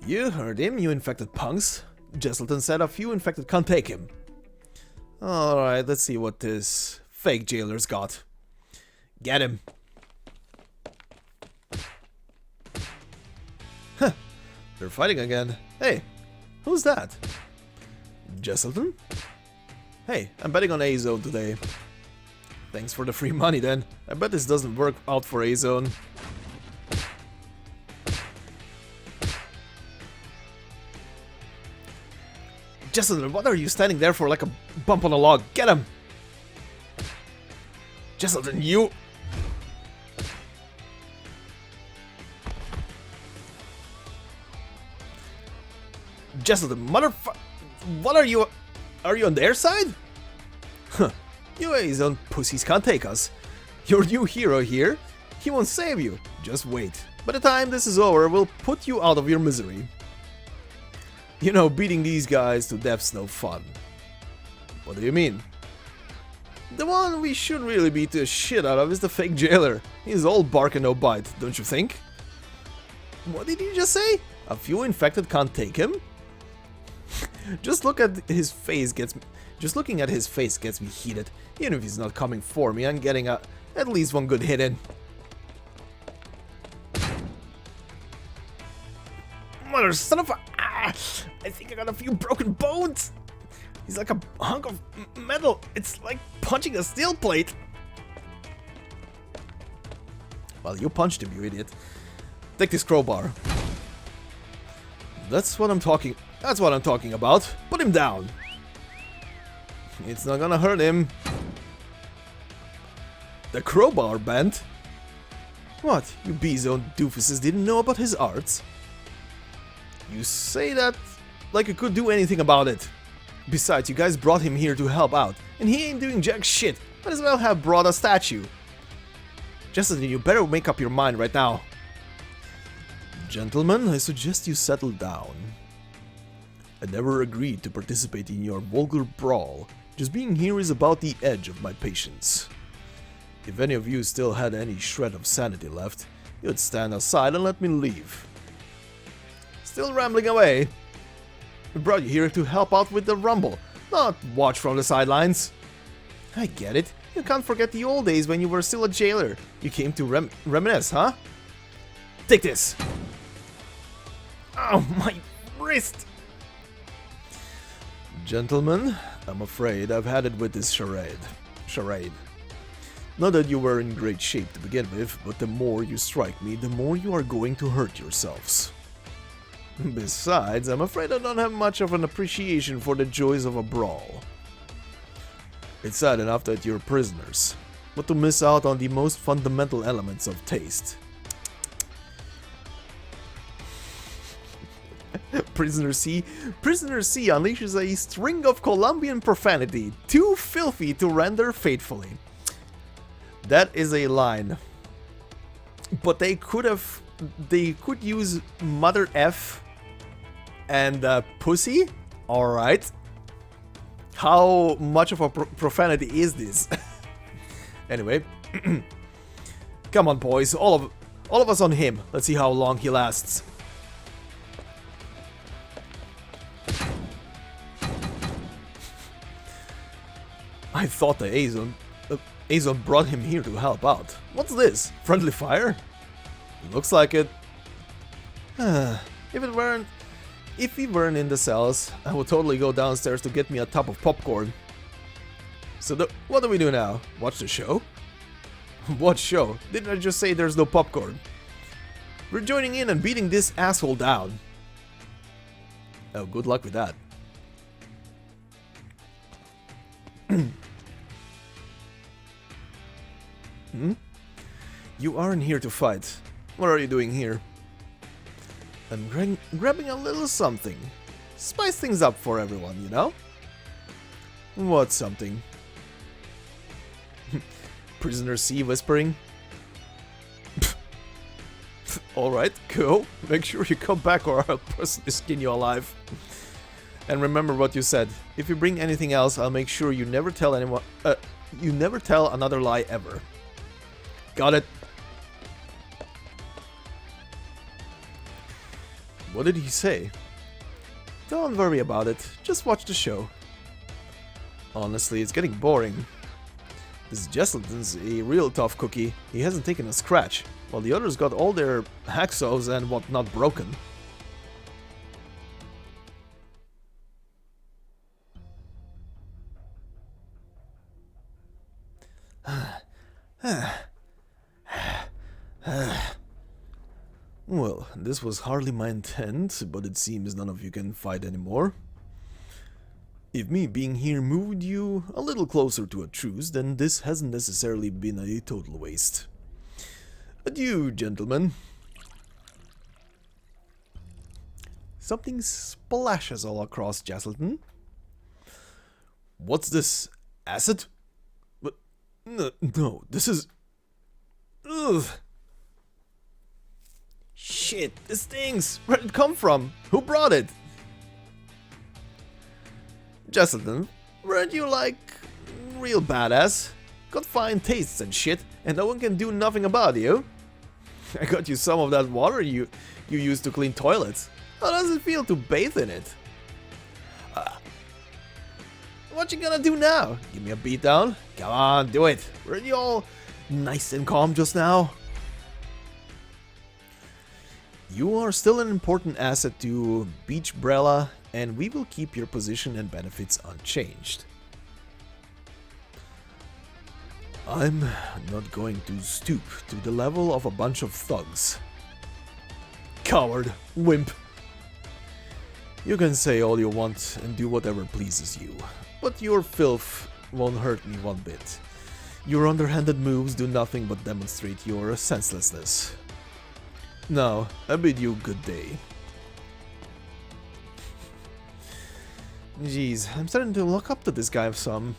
You heard him, you infected punks. Jesselton said a few infected can't take him. Alright, let's see what this fake jailer's got. Get him. Huh, they're fighting again. Hey, who's that? Jesselton? Hey, I'm betting on A-Zone today. Thanks for the free money then. I bet this doesn't work out for A-Zone. Jesselton, what are you standing there for like a bump on a log? Get him! Jesselton, you... Jesselton, motherfucker... What are you... Are you on their side? Huh. You Azon pussies can't take us. Your new hero here, he won't save you. Just wait. By the time this is over, we'll put you out of your misery. You know, beating these guys to death's no fun. What do you mean? The one we should really beat the shit out of is the fake jailer. He's all bark and no bite, don't you think? What did he just say? A few infected can't take him? Just looking at his face gets me heated. Even if he's not coming for me, I'm getting at least one good hit in. Mother son of a... I think I got a few broken bones. He's like a hunk of metal. It's like punching a steel plate. Well, you punched him, you idiot. Take this crowbar. That's what I'm talking about. Put him down. It's not gonna hurt him. The crowbar bent. What? You B-Zone doofuses didn't know about his arts? You say that like you could do anything about it. Besides, you guys brought him here to help out, and he ain't doing jack shit. Might as well have brought a statue. Justin, you better make up your mind right now. Gentlemen, I suggest you settle down. I never agreed to participate in your vulgar brawl. Just being here is about the edge of my patience. If any of you still had any shred of sanity left, you'd stand aside and let me leave. Still rambling away? We brought you here to help out with the rumble, not watch from the sidelines. I get it. You can't forget the old days when you were still a jailer. You came to reminisce, huh? Take this! Oh, my wrist! Gentlemen, I'm afraid I've had it with this charade. Not that you were in great shape to begin with, but the more you strike me, the more you are going to hurt yourselves. Besides, I'm afraid I don't have much of an appreciation for the joys of a brawl. It's sad enough that you're prisoners, but to miss out on the most fundamental elements of taste. Prisoner C unleashes a string of Colombian profanity, too filthy to render faithfully. That is a line. But they could use Mother F and pussy? Alright. How much of a profanity is this? Anyway. Come on, boys. All of us on him. Let's see how long he lasts. I thought the Azon brought him here to help out. What's this? Friendly fire? Looks like it. If we weren't in the cells, I would totally go downstairs to get me a tub of popcorn. So what do we do now? Watch the show? What show? Didn't I just say there's no popcorn? We're joining in and beating this asshole down. Oh, good luck with that. You aren't here to fight. What are you doing here? I'm grabbing a little something. Spice things up for everyone, you know? What something? Prisoner C whispering. Alright, go. Make sure you come back or I'll personally skin you alive. And remember what you said. If you bring anything else, I'll make sure you never tell anyone. You never tell another lie ever. Got it. What did he say? Don't worry about it. Just watch the show. Honestly, it's getting boring. This Jesselton's a real tough cookie. He hasn't taken a scratch, while the others got all their hacksaws and whatnot broken. Well, this was hardly my intent, but it seems none of you can fight anymore. If me being here moved you a little closer to a truce, then this hasn't necessarily been a total waste. Adieu, gentlemen. Something splashes all across Jesselton. What's this? Acid? No, this is... Ugh. Shit, this stings! Where did it come from? Who brought it? Jesselton, weren't you like... real badass? Got fine tastes and shit, and no one can do nothing about you? I got you some of that water you used to clean toilets. How does it feel to bathe in it? What you gonna do now? Give me a beatdown? Come on, do it. Weren't you all nice and calm just now? You are still an important asset to Beachbrella, and we will keep your position and benefits unchanged. I'm not going to stoop to the level of a bunch of thugs. Coward, wimp. You can say all you want and do whatever pleases you, but your filth won't hurt me one bit. Your underhanded moves do nothing but demonstrate your senselessness. Now, I bid you good day. Jeez, I'm starting to look up to this guy some.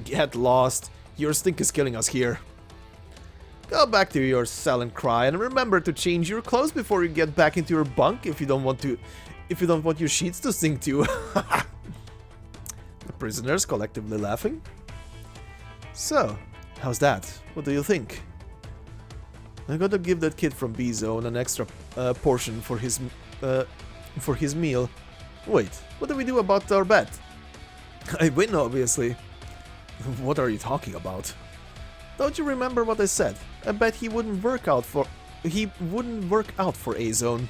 Get lost. Your stink is killing us here. Go back to your cell and cry, and remember to change your clothes before you get back into your bunk if you don't want your sheets to stink too. The prisoners collectively laughing. So, how's that? What do you think? I gotta give that kid from B-Zone an extra portion for his meal. Wait, what do we do about our bet? I win, obviously. What are you talking about? Don't you remember what I said? I bet he wouldn't work out for A-Zone.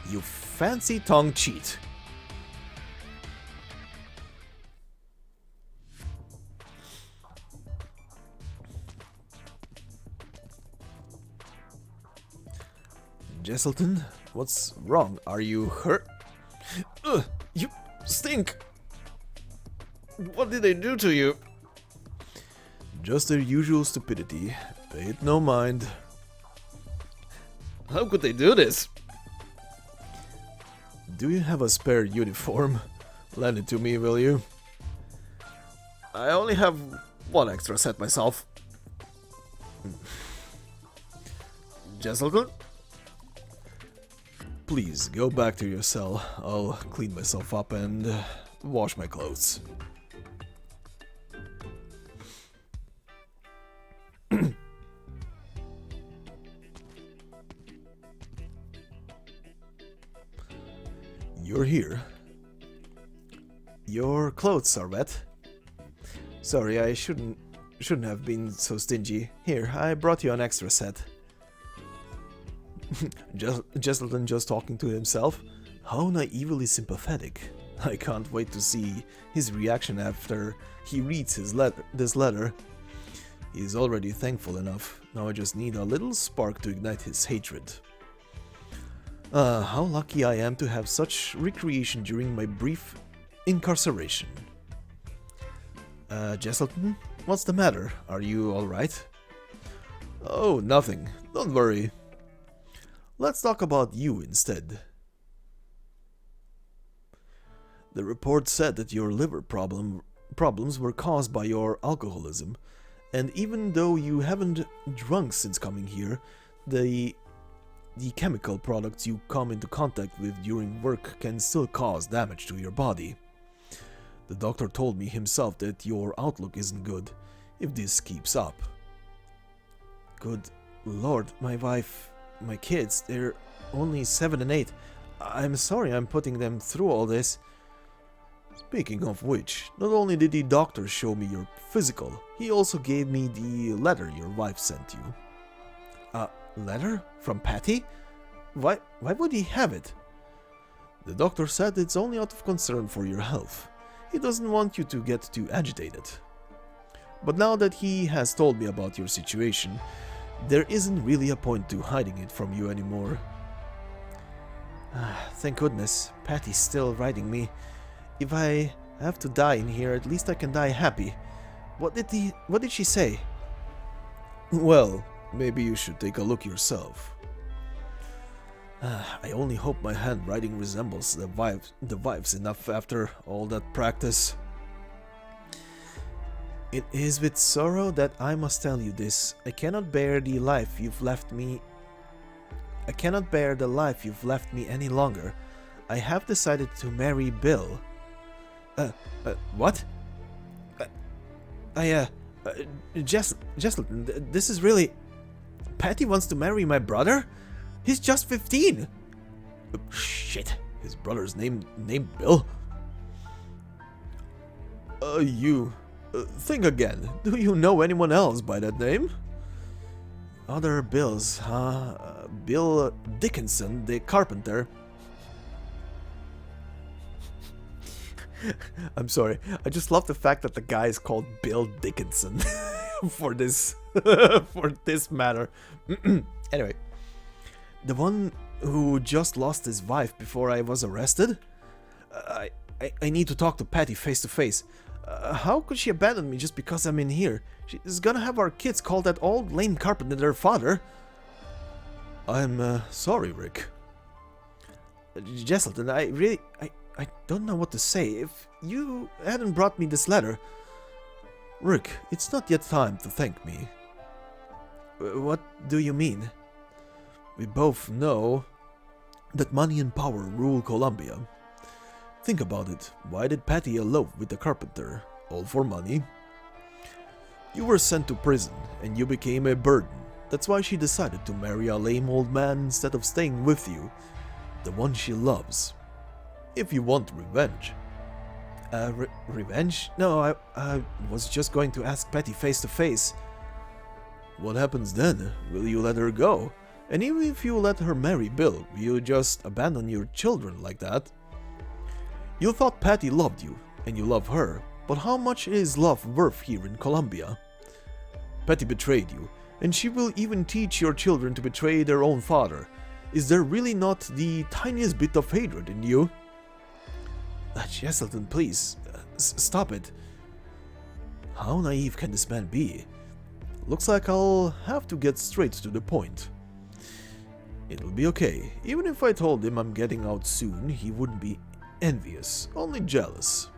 You fancy tongue cheat. Jesselton, what's wrong? Are you hurt? You stink! What did they do to you? Just their usual stupidity. Pay it no mind. How could they do this? Do you have a spare uniform? Lend it to me, will you? I only have one extra set myself. Jesselton? Please, go back to your cell. I'll clean myself up and wash my clothes. You're here. Your clothes are wet. Sorry, I shouldn't have been so stingy. Here, I brought you an extra set. Jesselton just talking to himself. How naively sympathetic. I can't wait to see his reaction after he reads this letter. He's already thankful enough. Now I just need a little spark to ignite his hatred. How lucky I am to have such recreation during my brief incarceration. Jesselton, what's the matter? Are you alright? Oh, nothing. Don't worry. Let's talk about you instead. The report said that your liver problems were caused by your alcoholism, and even though you haven't drunk since coming here, the chemical products you come into contact with during work can still cause damage to your body. The doctor told me himself that your outlook isn't good if this keeps up. Good Lord, my wife, my kids, they're only 7 and 8. I'm sorry I'm putting them through all this. Speaking of which, not only did the doctor show me your physical, he also gave me the letter your wife sent you. A letter? From Patty? Why would he have it? The doctor said it's only out of concern for your health. He doesn't want you to get too agitated. But now that he has told me about your situation, there isn't really a point to hiding it from you anymore. Thank goodness, Patty's still writing me. If I have to die in here, at least I can die happy. What did she say? Well, maybe you should take a look yourself. I only hope my handwriting resembles the wife's enough after all that practice. It is with sorrow that I must tell you this. I cannot bear the life you've left me. I cannot bear the life you've left me any longer. I have decided to marry Bill. What? Jesselton, this is really... Patty wants to marry my brother? He's just 15! Shit, his brother's named Bill? Think again. Do you know anyone else by that name? Other Bills, huh? Bill Dickinson, the carpenter. I'm sorry, I just love the fact that the guy is called Bill Dickinson for this for this matter. Anyway, the one who just lost his wife before I was arrested? I need to talk to Patty face to face. How could she abandon me just because I'm in here? She's gonna have our kids call that old lame carpenter their father. I'm sorry, Rick. Jesselton, I don't know what to say. If you hadn't brought me this letter... Rick, it's not yet time to thank me. What do you mean? We both know that money and power rule Columbia. Think about it. Why did Patty elope with the carpenter? All for money? You were sent to prison, and you became a burden. That's why she decided to marry a lame old man instead of staying with you, the one she loves. If you want revenge. Revenge? No, I was just going to ask Patty face to face. What happens then? Will you let her go? And even if you let her marry Bill, will you just abandon your children like that? You thought Patty loved you, and you love her, but how much is love worth here in Columbia? Patty betrayed you, and she will even teach your children to betray their own father. Is there really not the tiniest bit of hatred in you? Jesselton, please, stop it. How naive can this man be? Looks like I'll have to get straight to the point. It'll be okay. Even if I told him I'm getting out soon, he wouldn't be envious, only jealous.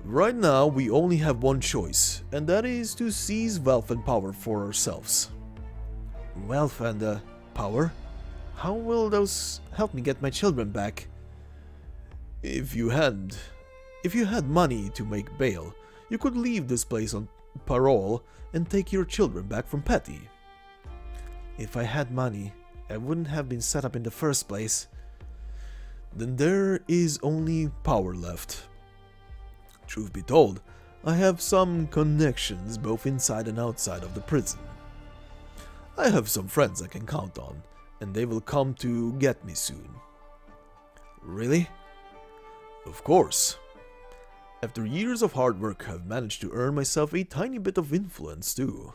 Right now, we only have one choice, and that is to seize wealth and power for ourselves. Wealth and power? How will those help me get my children back? If you had money to make bail, you could leave this place on parole and take your children back from Patty. If I had money, I wouldn't have been set up in the first place. Then there is only power left. Truth be told, I have some connections both inside and outside of the prison. I have some friends I can count on, and they will come to get me soon. Really? Of course. After years of hard work, I've managed to earn myself a tiny bit of influence too.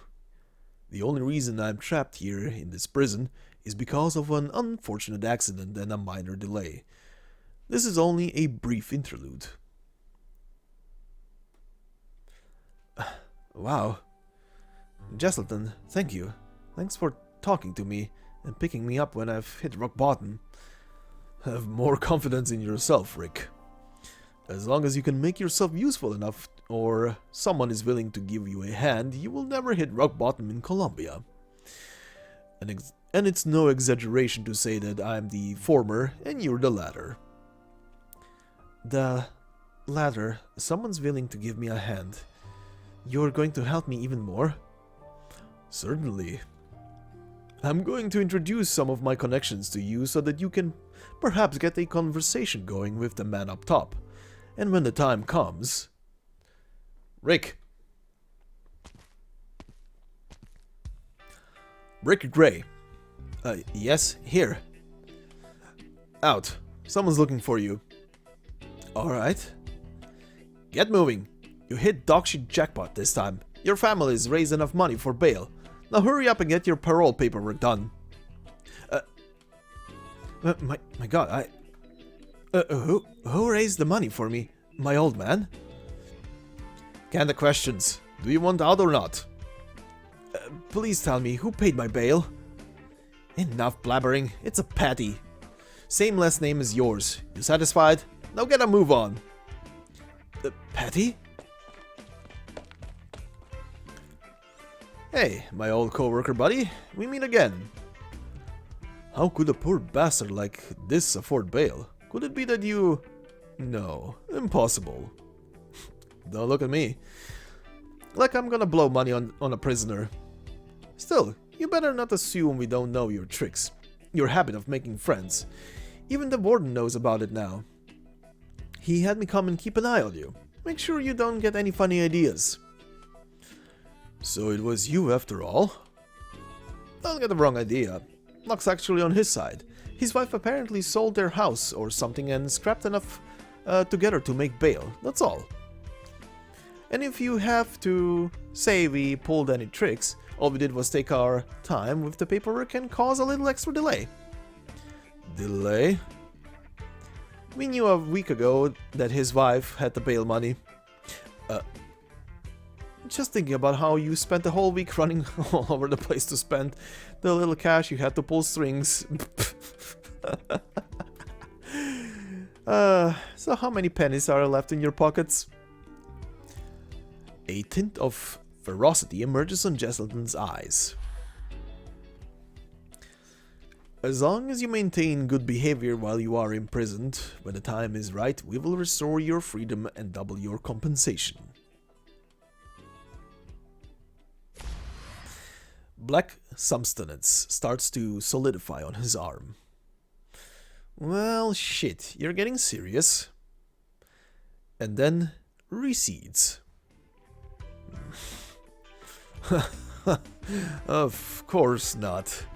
The only reason I'm trapped here in this prison is because of an unfortunate accident and a minor delay. This is only a brief interlude. Wow. Jesselton, thank you. Thanks for talking to me and picking me up when I've hit rock bottom. Have more confidence in yourself, Rick. As long as you can make yourself useful enough, or someone is willing to give you a hand, you will never hit rock bottom in Columbia. And it's no exaggeration to say that I'm the former and you're the latter. The latter, someone's willing to give me a hand. You're going to help me even more? Certainly. I'm going to introduce some of my connections to you so that you can perhaps get a conversation going with the man up top. And when the time comes... Rick. Rick Gray. Yes, here. Out. Someone's looking for you. Alright. Get moving. You hit dogshit jackpot this time. Your family's raised enough money for bail. Now hurry up and get your parole paperwork done. My god, who raised the money for me? My old man? Can the questions. Do you want out or not? Please tell me, who paid my bail? Enough blabbering, it's a Patty. Same last name as yours. You satisfied? Now get a move on. Patty? Hey, my old co-worker buddy, we meet again. How could a poor bastard like this afford bail? Could it be that you... No, impossible. Don't look at me. Like I'm gonna blow money on a prisoner. Still, you better not assume we don't know your tricks. Your habit of making friends. Even the warden knows about it now. He had me come and keep an eye on you. Make sure you don't get any funny ideas. So it was you after all? Don't get the wrong idea. Luck's actually on his side. His wife apparently sold their house or something and scrapped enough together to make bail. That's all. And if you have to say we pulled any tricks, all we did was take our time with the paperwork and cause a little extra delay. Delay? We knew a week ago that his wife had the bail money. Just thinking about how you spent the whole week running all over the place to spend the little cash you had to pull strings. So how many pennies are left in your pockets? A tint of ferocity emerges on Jesselton's eyes. As long as you maintain good behavior while you are imprisoned, when the time is right, we will restore your freedom and double your compensation. Black substance starts to solidify on his arm. Well, shit, you're getting serious. And then recedes. Of course not.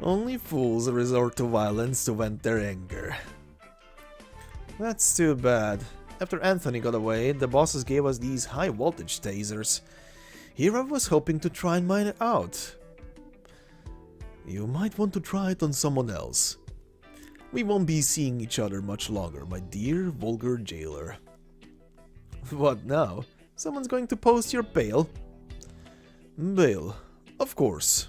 Only fools resort to violence to vent their anger. That's too bad. After Anthony got away, the bosses gave us these high voltage tasers. Here I was hoping to try and mine it out. You might want to try it on someone else. We won't be seeing each other much longer, my dear vulgar jailer. What now? Someone's going to post your bail? Bail, of course.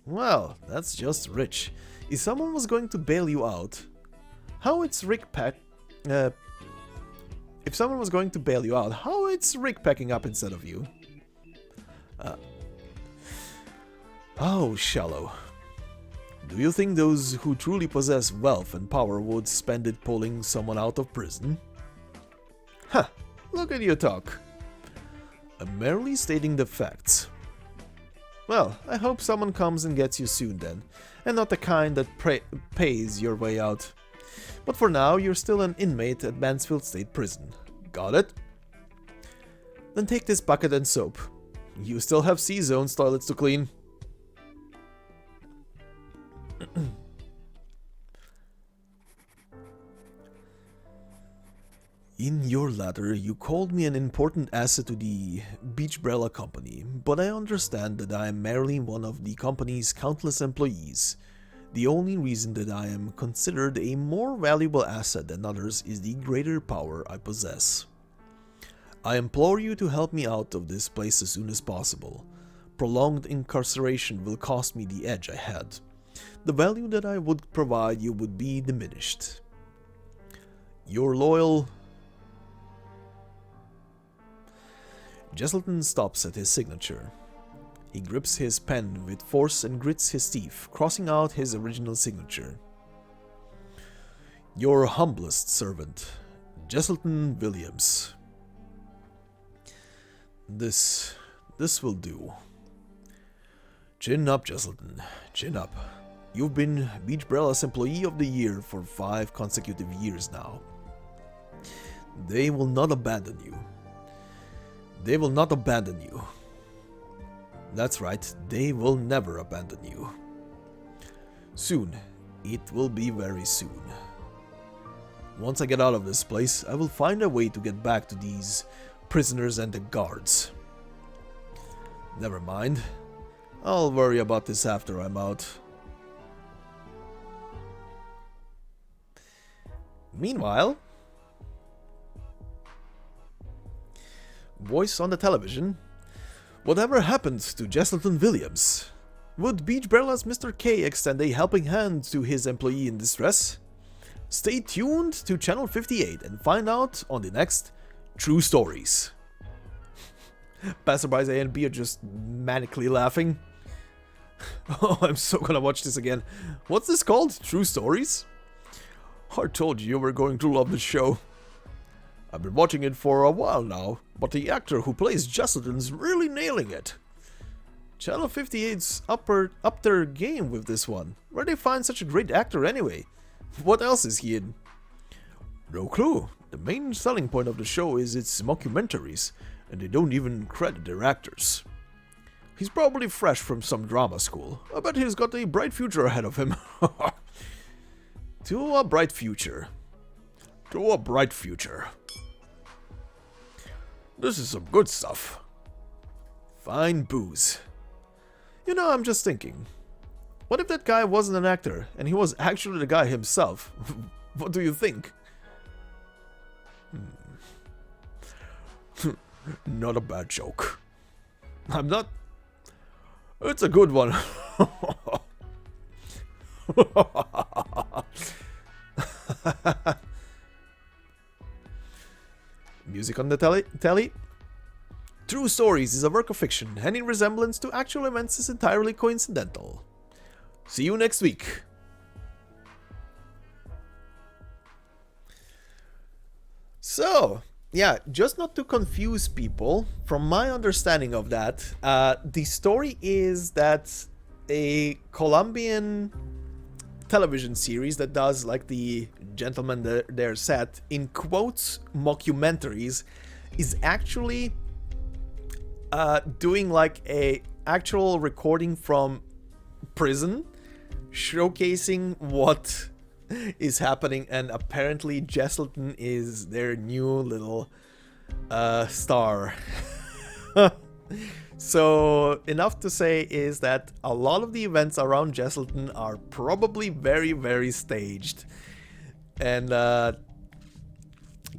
Well, that's just rich. If someone was going to bail you out, how it's Rick pack... if someone was going to bail you out, how it's Rick packing up instead of you? How shallow. Do you think those who truly possess wealth and power would spend it pulling someone out of prison? Huh, look at you talk. I'm merely stating the facts. Well, I hope someone comes and gets you soon then, and not the kind that pays your way out. But for now, you're still an inmate at Mansfield State Prison. Got it? Then take this bucket and soap. You still have C-Zone's toilets to clean. In your letter, you called me an important asset to the Beachbrella Company, but I understand that I am merely one of the company's countless employees. The only reason that I am considered a more valuable asset than others is the greater power I possess. I implore you to help me out of this place as soon as possible. Prolonged incarceration will cost me the edge I had. The value that I would provide you would be diminished. Your loyal... Jesselton stops at his signature. He grips his pen with force and grits his teeth, crossing out his original signature. Your humblest servant, Jesselton Williams. This will do. Chin up, Jesselton. Chin up. You've been Beachbrella's Employee of the Year for 5 consecutive years now. They will not abandon you. They will not abandon you. That's right, they will never abandon you. Soon. It will be very soon. Once I get out of this place, I will find a way to get back to these prisoners and the guards. Never mind. I'll worry about this after I'm out. Meanwhile... Voice on the television. Whatever happened to Jesselton Williams? Would Beachbrella's Mr. K extend a helping hand to his employee in distress? Stay tuned to Channel 58 and find out on the next True Stories. Passerbys A and B are just manically laughing. Oh, I'm so gonna watch this again. What's this called? True Stories? I told you were going to love the show. I've been watching it for a while now, but the actor who plays Jesselton's really nailing it. Channel 58's up their game with this one. Where'd they find such a great actor anyway? What else is he in? No clue. The main selling point of the show is its mockumentaries, and they don't even credit their actors. He's probably fresh from some drama school. I bet he's got a bright future ahead of him. To a bright future. To a bright future. This is some good stuff. Fine booze. You know, I'm just thinking. What if that guy wasn't an actor, and he was actually the guy himself? What do you think? Not a bad joke. I'm not... It's a good one. Music on the telly? True Stories is a work of fiction. Any resemblance to actual events is entirely coincidental. See you next week. So, yeah, just not to confuse people, from my understanding of that, the story is that a Colombian television series that does, like the gentleman there said, in quotes, mockumentaries, is actually doing like a actual recording from prison, showcasing what is happening, and apparently Jesselton is their new little star. So enough to say is that a lot of the events around Jesselton are probably very, very staged, and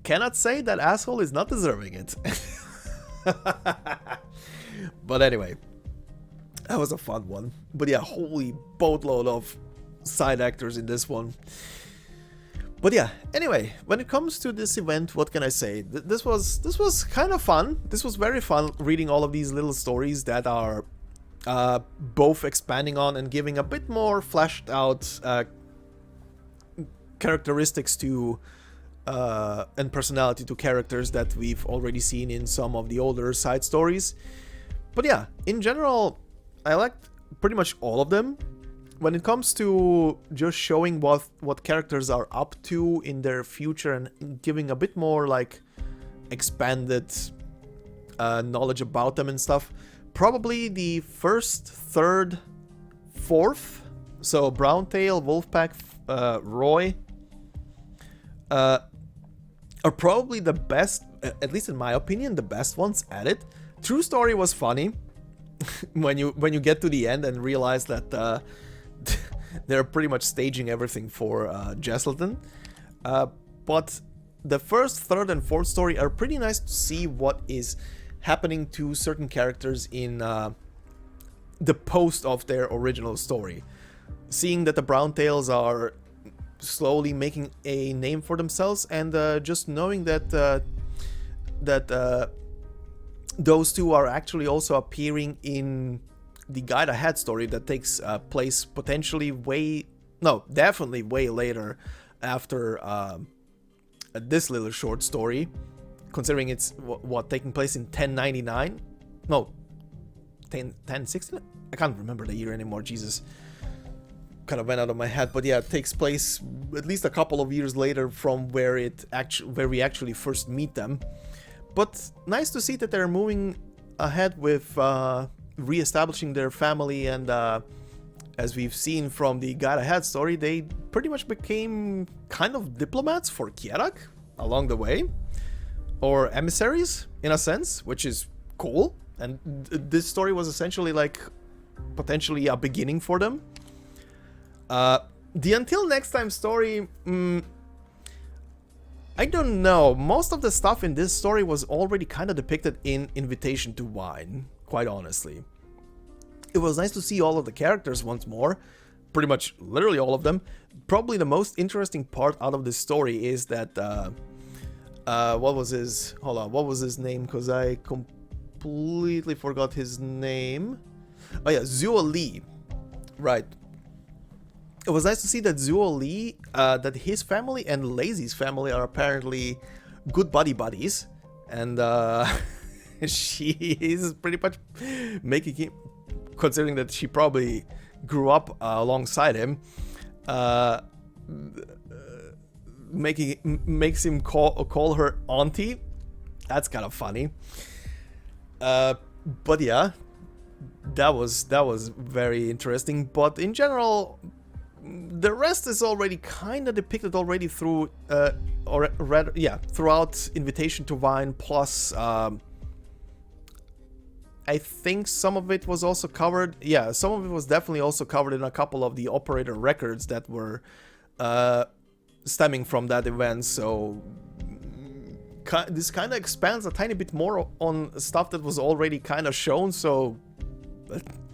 cannot say that asshole is not deserving it. But anyway, that was a fun one. But yeah, holy boatload of side actors in this one. But yeah, anyway, when it comes to this event, what can I say? This was kind of fun. This was very fun reading all of these little stories that are both expanding on and giving a bit more fleshed out characteristics to and personality to characters that we've already seen in some of the older side stories. But yeah, in general, I liked pretty much all of them. When it comes to just showing what characters are up to in their future and giving a bit more like expanded knowledge about them and stuff, probably the first, third, fourth, so Browntail, Wolfpack, Roy, are probably the best, at least in my opinion, the best ones at it. True Story was funny when you get to the end and realize that they're pretty much staging everything for Jesselton. But the first, third, and fourth story are pretty nice to see what is happening to certain characters in the post of their original story. Seeing that the Browntails are slowly making a name for themselves, and just knowing that those two are actually also appearing in the Guide Ahead story that takes place potentially definitely way later after this little short story, considering it's taking place in 1099? No, 1060? I can't remember the year anymore, Jesus. Kind of went out of my head, but yeah, it takes place at least a couple of years later from where we actually first meet them. But nice to see that they're moving ahead with re-establishing their family, and as we've seen from the Guide Ahead story, they pretty much became kind of diplomats for Kierak along the way, or emissaries in a sense, which is cool. And this story was essentially like potentially a beginning for them. The Until Next Time story, I don't know. Most of the stuff in this story was already kind of depicted in Invitation to Wine, quite honestly. It was nice to see all of the characters once more, pretty much literally all of them. Probably the most interesting part out of this story is that, what was his name? Because I completely forgot his name. Oh yeah, Zuo Lee. Right. It was nice to see that Zuo Lee, that his family and Lazy's family are apparently good buddies. And she is pretty much making him, considering that she probably grew up alongside him, makes him call her auntie. That's kind of funny. But yeah, that was very interesting. But in general, the rest is already kind of depicted already through, or rather, yeah, throughout Invitation to Wine. Plus, I think some of it was also covered. Yeah, some of it was definitely also covered in a couple of the operator records that were stemming from that event. So this kind of expands a tiny bit more on stuff that was already kind of shown. So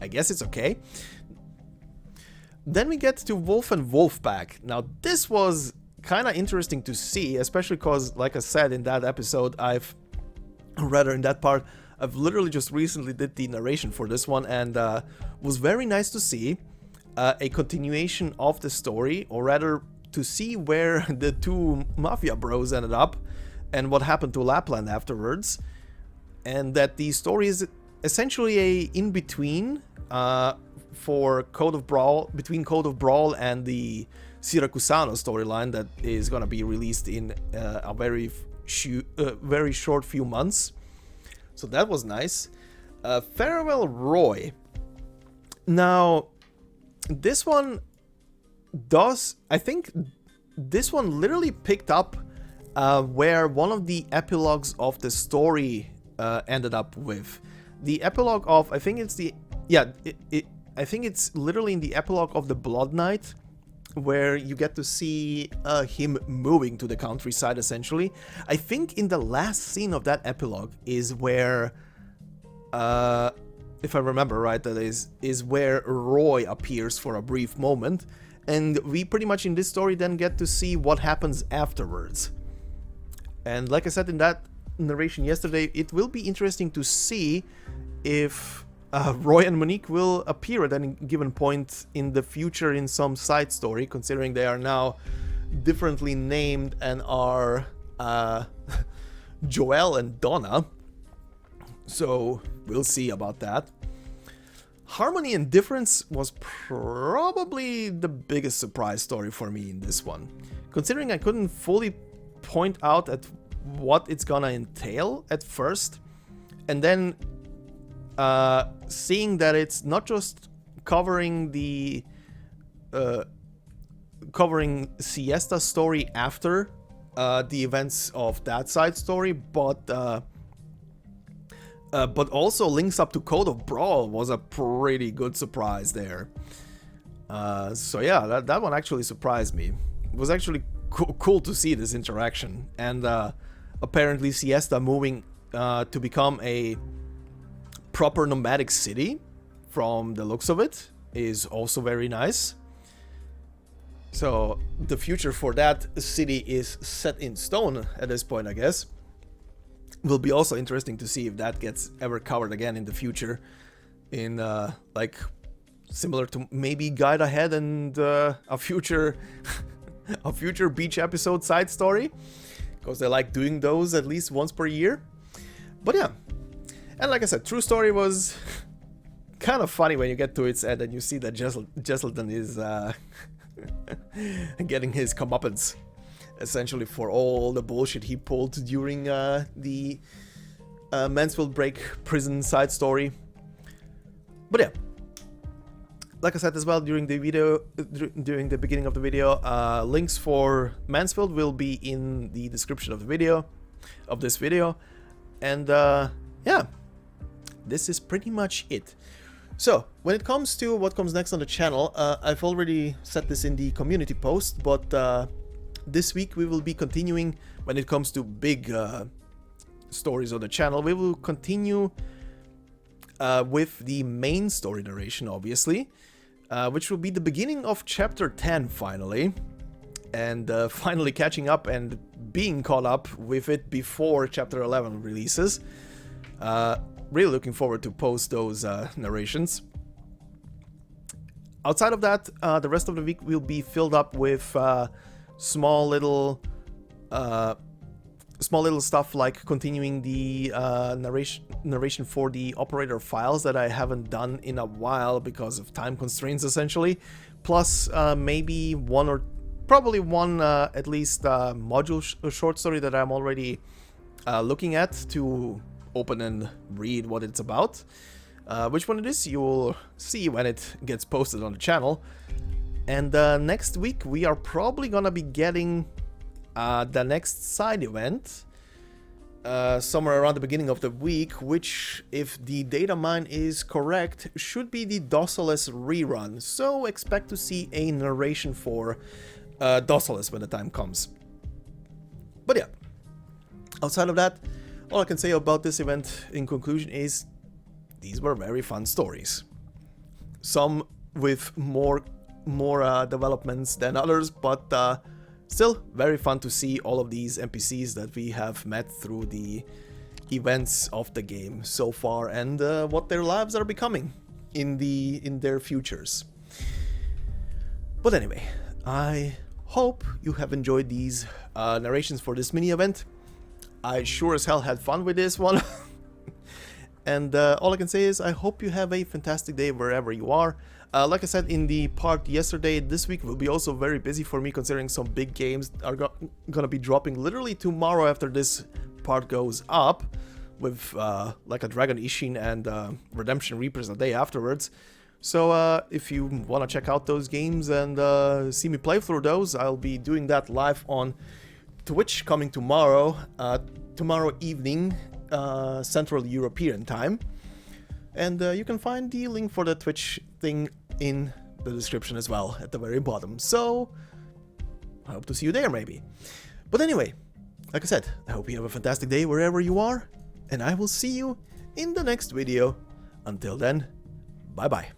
I guess it's okay. Then we get to Wolf and Wolfpack. Now this was kind of interesting to see, especially because, like I said in that episode, I've literally just recently did the narration for this one, and was very nice to see a continuation of the story, or rather to see where the two mafia bros ended up and what happened to Lapland afterwards, and that the story is essentially a in-between for Code of Brawl, between Code of Brawl and the Siracusano storyline that is gonna be released in a very short few months. So that was nice. Farewell Roy. Now, this one does, I think this one literally picked up where one of the epilogues of the story ended up with. The epilogue of, I think it's the, yeah, I think it's literally in the epilogue of the Blood Knight, where you get to see him moving to the countryside, essentially. I think in the last scene of that epilogue is where, if I remember right, that is where Roy appears for a brief moment, and we pretty much in this story then get to see what happens afterwards. And like I said in that narration yesterday, it will be interesting to see if Roy and Monique will appear at any given point in the future in some side story, considering they are now differently named and are Joelle and Donna. So we'll see about that. Harmony and Difference was probably the biggest surprise story for me in this one, considering I couldn't fully point out at what it's gonna entail at first, and then seeing that it's not just covering the covering Siesta's story after the events of that side story, but also links up to Code of Brawl was a pretty good surprise there. So yeah, that one actually surprised me. It was actually cool to see this interaction, and apparently Siesta moving to become a proper nomadic city, from the looks of it, is also very nice. So the future for that city is set in stone at this point, I guess. Will be also interesting to see if that gets ever covered again in the future, in like similar to maybe Guide Ahead and a future a future beach episode side story, because they like doing those at least once per year. But yeah, and like I said, True Story was kind of funny when you get to its end and you see that Jesselton is getting his comeuppance, essentially, for all the bullshit he pulled during the Mansfield Break prison side story. But yeah, like I said as well during the video, during the beginning of the video, links for Mansfield will be in the description of the video, of this video, and yeah, this is pretty much it. So, when it comes to what comes next on the channel, I've already said this in the community post, but this week we will be continuing when it comes to big stories on the channel. We will continue with the main story narration, obviously, which will be the beginning of chapter 10 finally, and finally catching up and being caught up with it before chapter 11 releases. really looking forward to post those narrations. Outside of that, the rest of the week will be filled up with small little stuff like continuing the narration for the operator files that I haven't done in a while because of time constraints, essentially. Plus, maybe probably one at least module short story that I'm already looking at to open and read what it's about. Which one it is, you will see when it gets posted on the channel. And next week we are probably gonna be getting the next side event somewhere around the beginning of the week, which, if the data mine is correct, should be the Docilis rerun. So expect to see a narration for Docilis when the time comes. But yeah, outside of that, all I can say about this event in conclusion is these were very fun stories. Some with more developments than others, but still very fun to see all of these NPCs that we have met through the events of the game so far, and what their lives are becoming in their futures. But anyway, I hope you have enjoyed these narrations for this mini event. I sure as hell had fun with this one. And all I can say is I hope you have a fantastic day wherever you are. Like I said in the part yesterday, this week will be also very busy for me, considering some big games are gonna be dropping literally tomorrow after this part goes up, with like a Dragon Ishin and Redemption Reapers the day afterwards. So if you want to check out those games and see me play through those, I'll be doing that live on Twitch coming tomorrow, tomorrow evening, Central European time. And you can find the link for the Twitch thing in the description as well at the very bottom. So I hope to see you there maybe. But anyway, like I said, I hope you have a fantastic day wherever you are, and I will see you in the next video. Until then, bye bye.